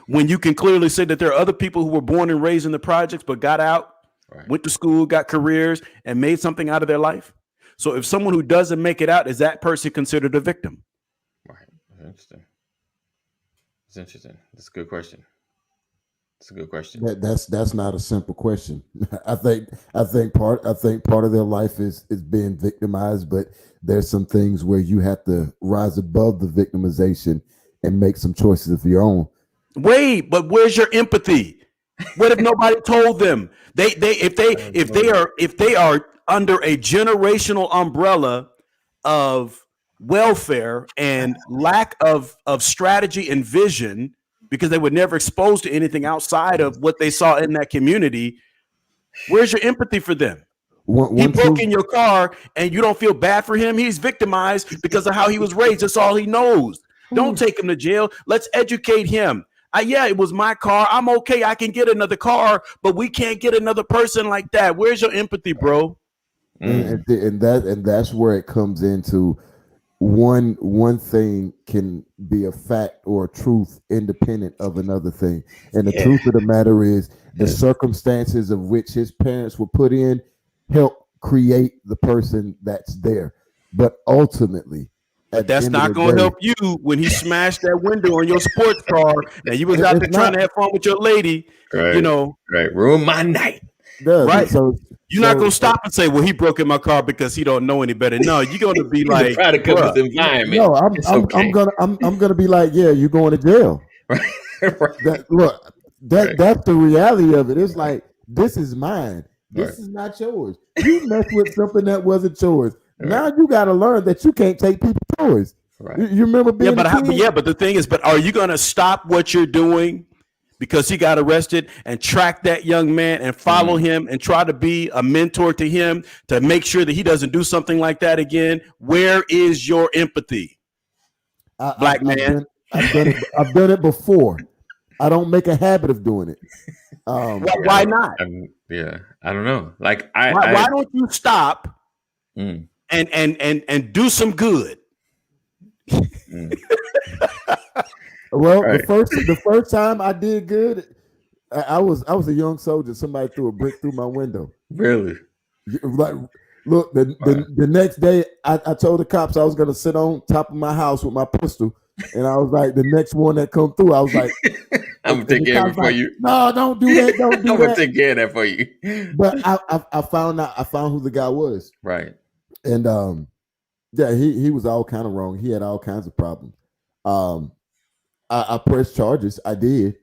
When you can clearly say that there are other people who were born and raised in the projects, but got out, went to school, got careers, and made something out of their life. So if someone who doesn't make it out, is that person considered a victim? Right. Interesting. It's interesting. That's a good question. It's a good question. That's not a simple question. I think part of their life is being victimized, but there's some things where you have to rise above the victimization and make some choices of your own. Wait, but where's your empathy? What if nobody told them? If they are under a generational umbrella of welfare and lack of strategy and vision, because they were never exposed to anything outside of what they saw in that community, where's your empathy for them? He broke in your car and you don't feel bad for him. He's victimized because of how he was raised. That's all he knows. Don't take him to jail. Let's educate him. Yeah, it was my car. I'm okay. I can get another car, but we can't get another person like that. Where's your empathy, bro? And that's where it comes into one thing can be a fact or a truth independent of another thing. And the truth of the matter is the circumstances of which his parents were put in help create the person that's there. But ultimately, but that's not going to help you when he smashed that window on your sports car and you was out there trying to have fun with your lady, Right. Ruin my night. Right. So you're not going to stop and say, well, he broke in my car because he don't know any better. No, you're going to be like, product of his environment. No, I'm gonna be like, yeah, you're going to jail. Right. That's the reality of it. It's like, this is mine. This is not yours. You messed with something that wasn't yours. Now you got to learn that you can't take people's toys. Right. You remember being but the thing is, but are you going to stop what you're doing because he got arrested and track that young man and follow him and try to be a mentor to him to make sure that he doesn't do something like that again? Where is your empathy, black man? I've done it before. I don't make a habit of doing it. Why not? I don't know. Like, why don't you stop and do some good? Well, the first time I did good, I was a young soldier. Somebody threw a brick through my window. Really? Like Look, the next day, I told the cops I was going to sit on top of my house with my pistol. And I was like, the next one that come through, I was like, I'm gonna take care of it for you. No, don't do that. Don't do I'm that. gonna take care of that for you. But I found who the guy was. Right. And yeah, he was all kind of wrong. He had all kinds of problems. I pressed charges. I did,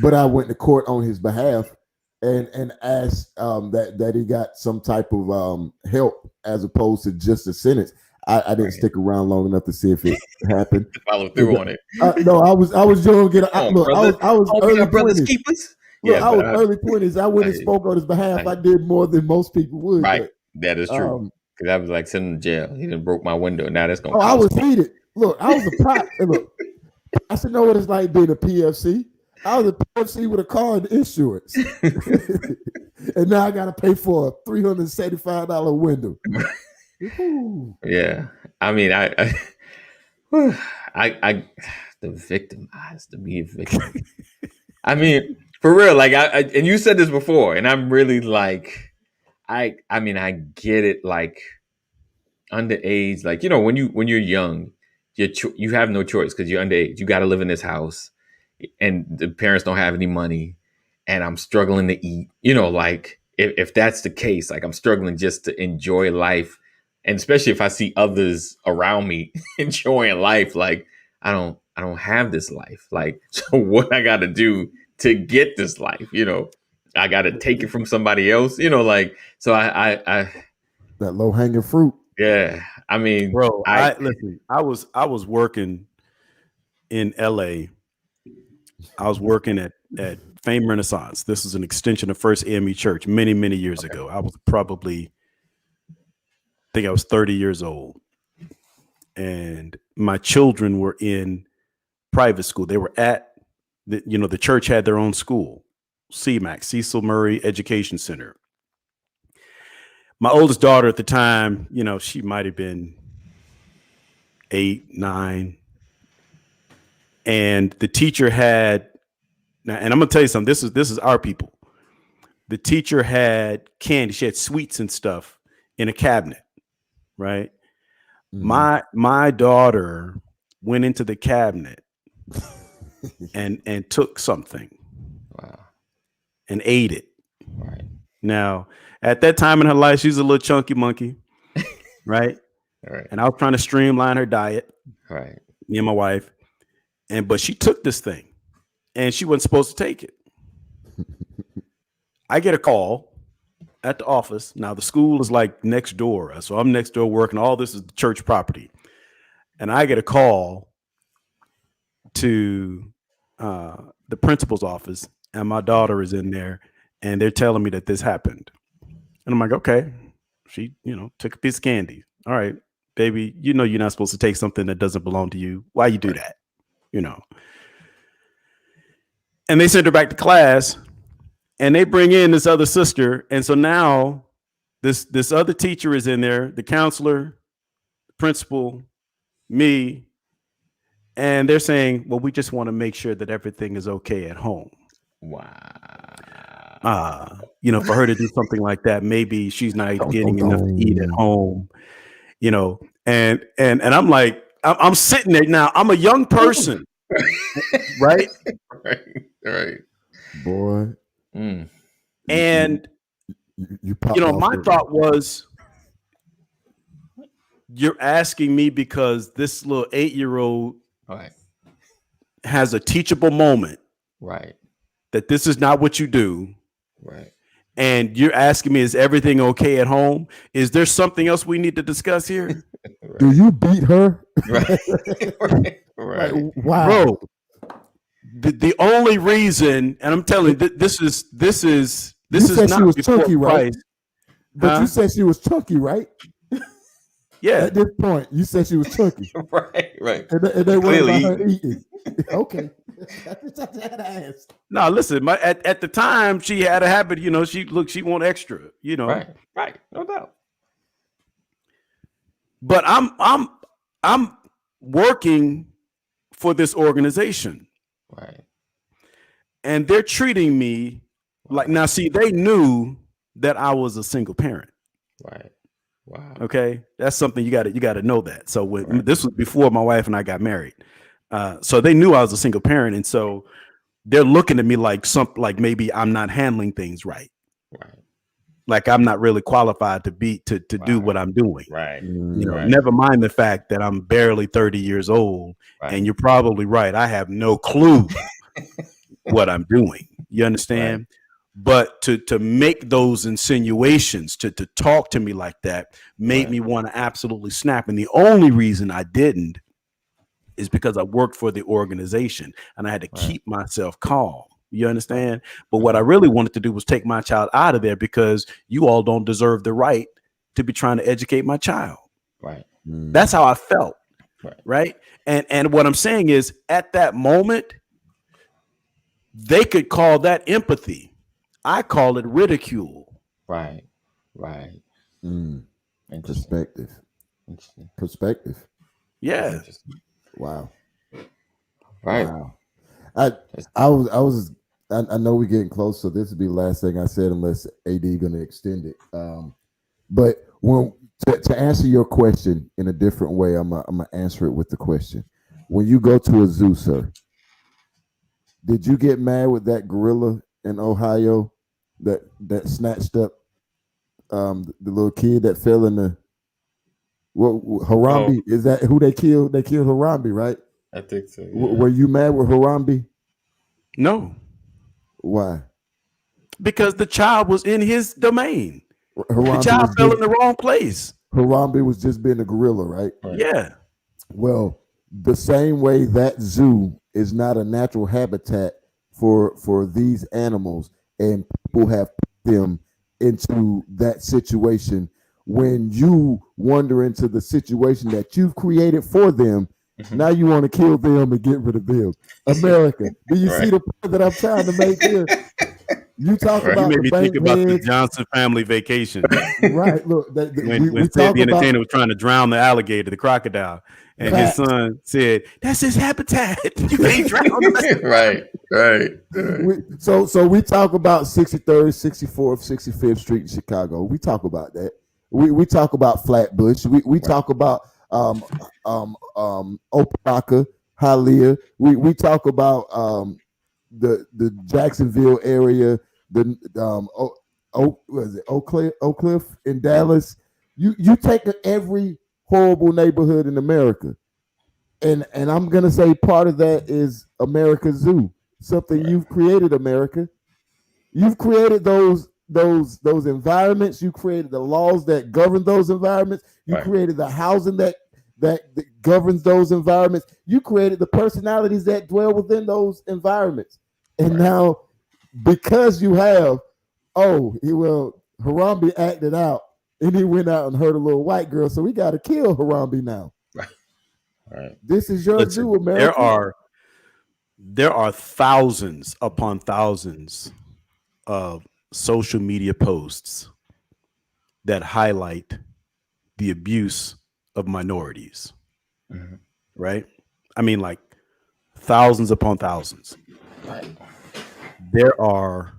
but I went to court on his behalf and asked that he got some type of help as opposed to just a sentence. I didn't stick around long enough to see if it happened. Follow through on it. No, I was young. I was early brothers 20s. keepers. Look, I was early 20s. I went and spoke on his behalf. I did more than most people would. Right, but, that is true. Because I was like sitting in jail. He done broke my window. Now that's gonna. I was heated. Look, I was a prop. And look, I said, know what it's like being a PFC. I was a PFC with a car and insurance, and now I got to pay for a $375 window. Yeah, I mean, I the victimized, to be a victim. I mean, for real, like and you said this before, and I'm really like, I mean, I get it, like underage, like when you're young, you have no choice because you're underage. You got to live in this house, and the parents don't have any money, and I'm struggling to eat. Like if that's the case, like I'm struggling just to enjoy life. And especially if I see others around me enjoying life, like I don't have this life. Like, so what I got to do to get this life? I got to take it from somebody else. Like, so I that low hanging fruit. Yeah, I mean, bro, listen. I was working in LA. I was working at Fame Renaissance. This is an extension of First AME Church many years ago. I was probably. I think I was 30 years old, and my children were in private school. They were at the church had their own school, CMAC, Cecil Murray Education Center. My oldest daughter at the time, she might have been 8, 9, and the teacher had. Now, and I'm gonna tell you something. This is our people. The teacher had candy. She had sweets and stuff in a cabinet. Right. Mm-hmm. My daughter went into the cabinet and took something. Wow. And ate it. Right. Now, at that time in her life, she's a little chunky monkey. Right. All right. And I was trying to streamline her diet. Right. Me and my wife. But she took this thing and she wasn't supposed to take it. I get a call at the office. Now the school is like next door. So I'm next door working. All this is the church property. And I get a call to the principal's office, and my daughter is in there, and they're telling me that this happened. And I'm like, okay. She, took a piece of candy. All right, baby, you're not supposed to take something that doesn't belong to you. Why you do that? And they sent her back to class. And they bring in this other sister. And so now this other teacher is in there, the counselor, the principal, me. And they're saying, well, we just want to make sure that everything is okay at home. Wow. For her to do something like that, maybe she's not getting enough to eat at home, and I'm like, I'm sitting there now. I'm a young person. Right. Right. Boy. Mm. And my thought was, you're asking me because this little 8-year-old has a teachable moment, right? That this is not what you do, right? And you're asking me, is everything okay at home? Is there something else we need to discuss here? Right. Do you beat her? Right. Right. Like, wow, bro. The only reason, and I'm telling you, this is not she was before chunky, right? Christ. But you said she was chunky, right? Yeah. At this point, you said she was chunky. Right. And they weren't about her eating. Okay. That's what I had to ask. No, listen, at the time she had a habit, she want extra, Right. No doubt. But I'm working for this organization. Right. And they're treating me like, now see, they knew that I was a single parent. Right. Wow. Okay, that's something you got to know that. So this was before my wife and I got married, so they knew I was a single parent, and so they're looking at me like maybe I'm not handling things right. Right. Like I'm not really qualified to do what I'm doing. Right. You know, Right. never mind the fact that I'm barely 30 years old, and you're probably right. I have no clue what I'm doing. You understand? Right. But to make those insinuations, to talk to me like that, made me want to absolutely snap. And the only reason I didn't is because I worked for the organization and I had to keep myself calm. You understand? But what I really wanted to do was take my child out of there, because you all don't deserve the right to be trying to educate my child. Right. That's how I felt. Right. And what I'm saying is, at that moment, they could call that empathy. I call it ridicule. Right. Right. Perspective. Interesting. Perspective. Yeah. Wow. Right. Wow. I know we're getting close, so this will be the last thing I said, unless AD going to extend it. But to answer your question in a different way, I'm gonna answer it with the question: when you go to a zoo, sir, did you get mad with that gorilla in Ohio that snatched up the little kid that fell in the Harambe? Is that who they killed? They killed Harambe, right? I think so. Yeah. Were you mad with Harambe? No. Why? Because the child was in his domain. Harambe the child fell in the wrong place. Harambe was just being a gorilla, right? Yeah. Well, the same way that zoo is not a natural habitat for these animals, and people have put them into that situation. When you wander into the situation that you've created for them, now you want to kill them and get rid of them. America, do you see the point that I'm trying to make here? You talk about you made me think about the heads. Johnson family vacation. Right. Look, when Sid the entertainer was trying to drown the alligator, the crocodile, and his son said, "That's his habitat. You can't drown him." Right. So we talk about 63rd, 64th, 65th Street in Chicago. We talk about that. We talk about Flatbush. We talk about Opelika, Hialeah. We talk about the Jacksonville area, the Oak Cliff in Dallas. You take every horrible neighborhood in America, and I'm gonna say part of that is America Zoo. Something you've created, America. You've created those environments. You created the laws that govern those environments. You created the housing that governs those environments. You created the personalities that dwell within those environments. And now, because you have, Harambe acted out, and he went out and hurt a little white girl, so we got to kill Harambe now. Right. This is your zoo, America. There are thousands upon thousands of social media posts that highlight the abuse of minorities. Right? I mean, like thousands upon thousands. There are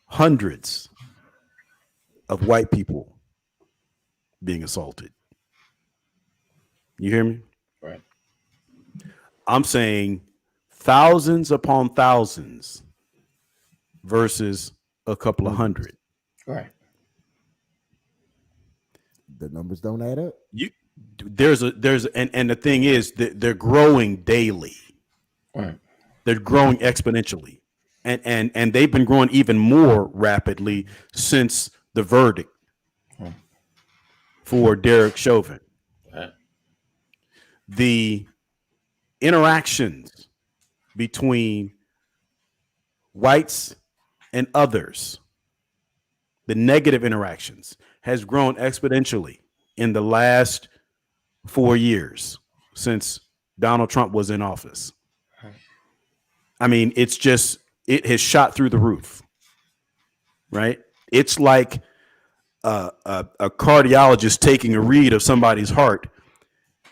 hundreds of white people being assaulted. You hear me? Right. I'm saying thousands upon thousands versus a couple of hundred. Right. The numbers don't add up. And the thing is that they're growing daily. Right. They're growing exponentially. And they've been growing even more rapidly since the verdict for Derek Chauvin. Right. The interactions between whites and others, the negative interactions, has grown exponentially in the last 4 years since Donald Trump was in office. I mean, it has shot through the roof, right? It's like a cardiologist taking a read of somebody's heart,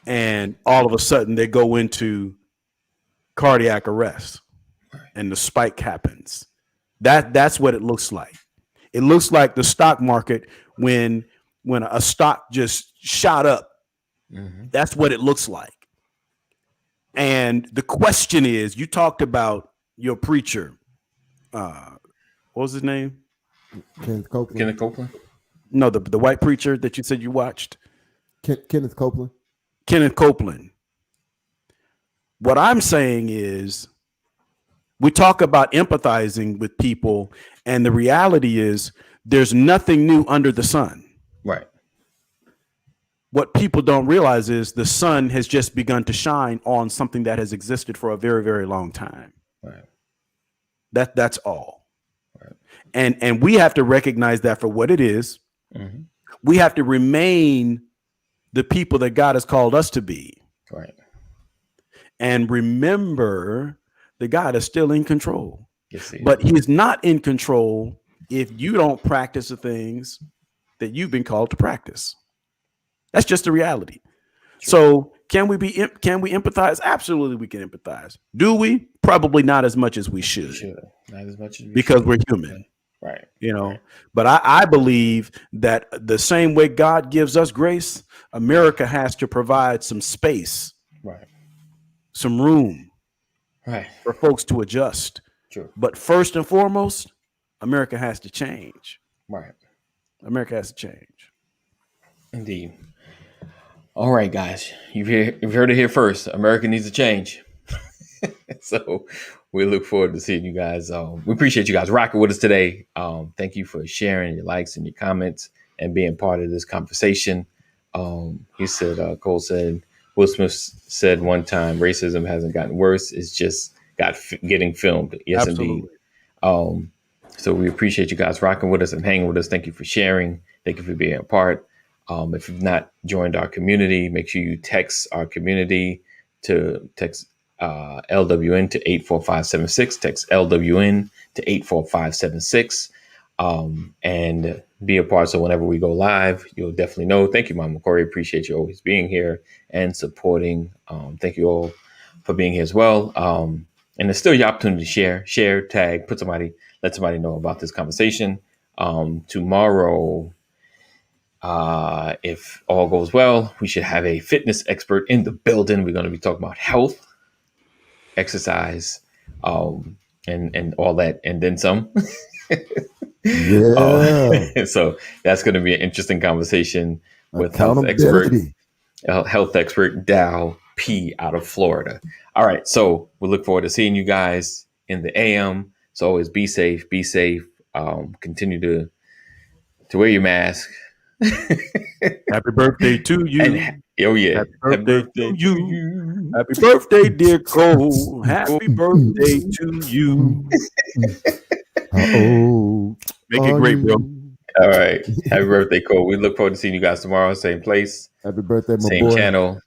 and all of a sudden they go into cardiac arrest and the spike happens. That's what it looks like. It looks like the stock market when when a stock just shot up. Mm-hmm. That's what it looks like. And the question is, you talked about your preacher. What was his name? Kenneth Copeland. Kenneth Copeland? No, the white preacher that you said you watched. Kenneth Copeland. Kenneth Copeland. What I'm saying is, we talk about empathizing with people, and the reality is there's nothing new under the sun. Right. What people don't realize is the sun has just begun to shine on something that has existed for a very, very long time. Right. That's all. Right. And we have to recognize that for what it is. Mm-hmm. We have to remain the people that God has called us to be. Right. And remember that God is still in control. Yes, but he is not in control if you don't practice the things that you've been called to practice. That's just the reality. True. So can we empathize? Absolutely, we can empathize. Do we? Probably not as much as we should. Not as much as we because should. We're human. Right. You know, right. But I believe that the same way God gives us grace, America has to provide some space, right, some room, right, for folks to adjust. True. But first and foremost, America has to change. Right. America has to change. Indeed. All right, guys, you've heard it here first. America needs to change. So we look forward to seeing you guys. We appreciate you guys rocking with us today. Thank you for sharing your likes and your comments and being part of this conversation. He said, Cole said, Will Smith said one time, racism hasn't gotten worse. It's just getting filmed. Yes, absolutely. Indeed. So we appreciate you guys rocking with us and hanging with us. Thank you for sharing. Thank you for being a part. If you've not joined our community, make sure you text our community to text LWN to 84576. Text LWN to 84576 and be a part. So whenever we go live, you'll definitely know. Thank you, Mama Corey. Appreciate you always being here and supporting. Thank you all for being here as well. And it's still your opportunity to share, tag, let somebody know about this conversation. Tomorrow, if all goes well, we should have a fitness expert in the building. We're going to be talking about health, exercise, and all that, and then some. Yeah. So that's going to be an interesting conversation with health expert Dow P out of Florida. All right, so we look forward to seeing you guys in the AM. So always be safe. Continue to wear your mask. Happy birthday to you. And, oh yeah. Happy birthday to you. Happy birthday, dear Cole. Happy birthday to you. Make it great, bro. All right. Happy birthday, Cole. We look forward to seeing you guys tomorrow. Same place. Happy birthday, my same boy. Channel.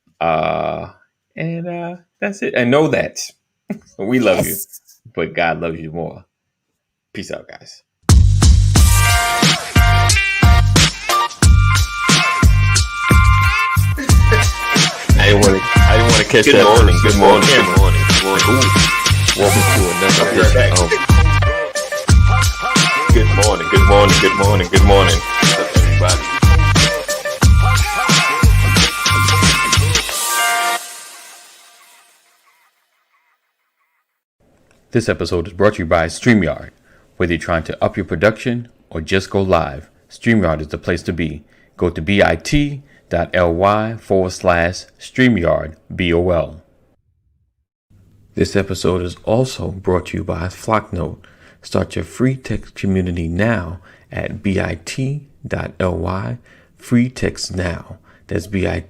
And that's it. And know that we love you, but God loves you more. Peace out, guys. I didn't want to catch that. Good morning. Welcome to another edition. Good morning. Everybody. This episode is brought to you by StreamYard. Whether you're trying to up your production or just go live, StreamYard is the place to be. Go to bit.ly/StreamYard BOL. This episode is also brought to you by Flocknote. Start your free text community now at bit.ly/free text now. That's bit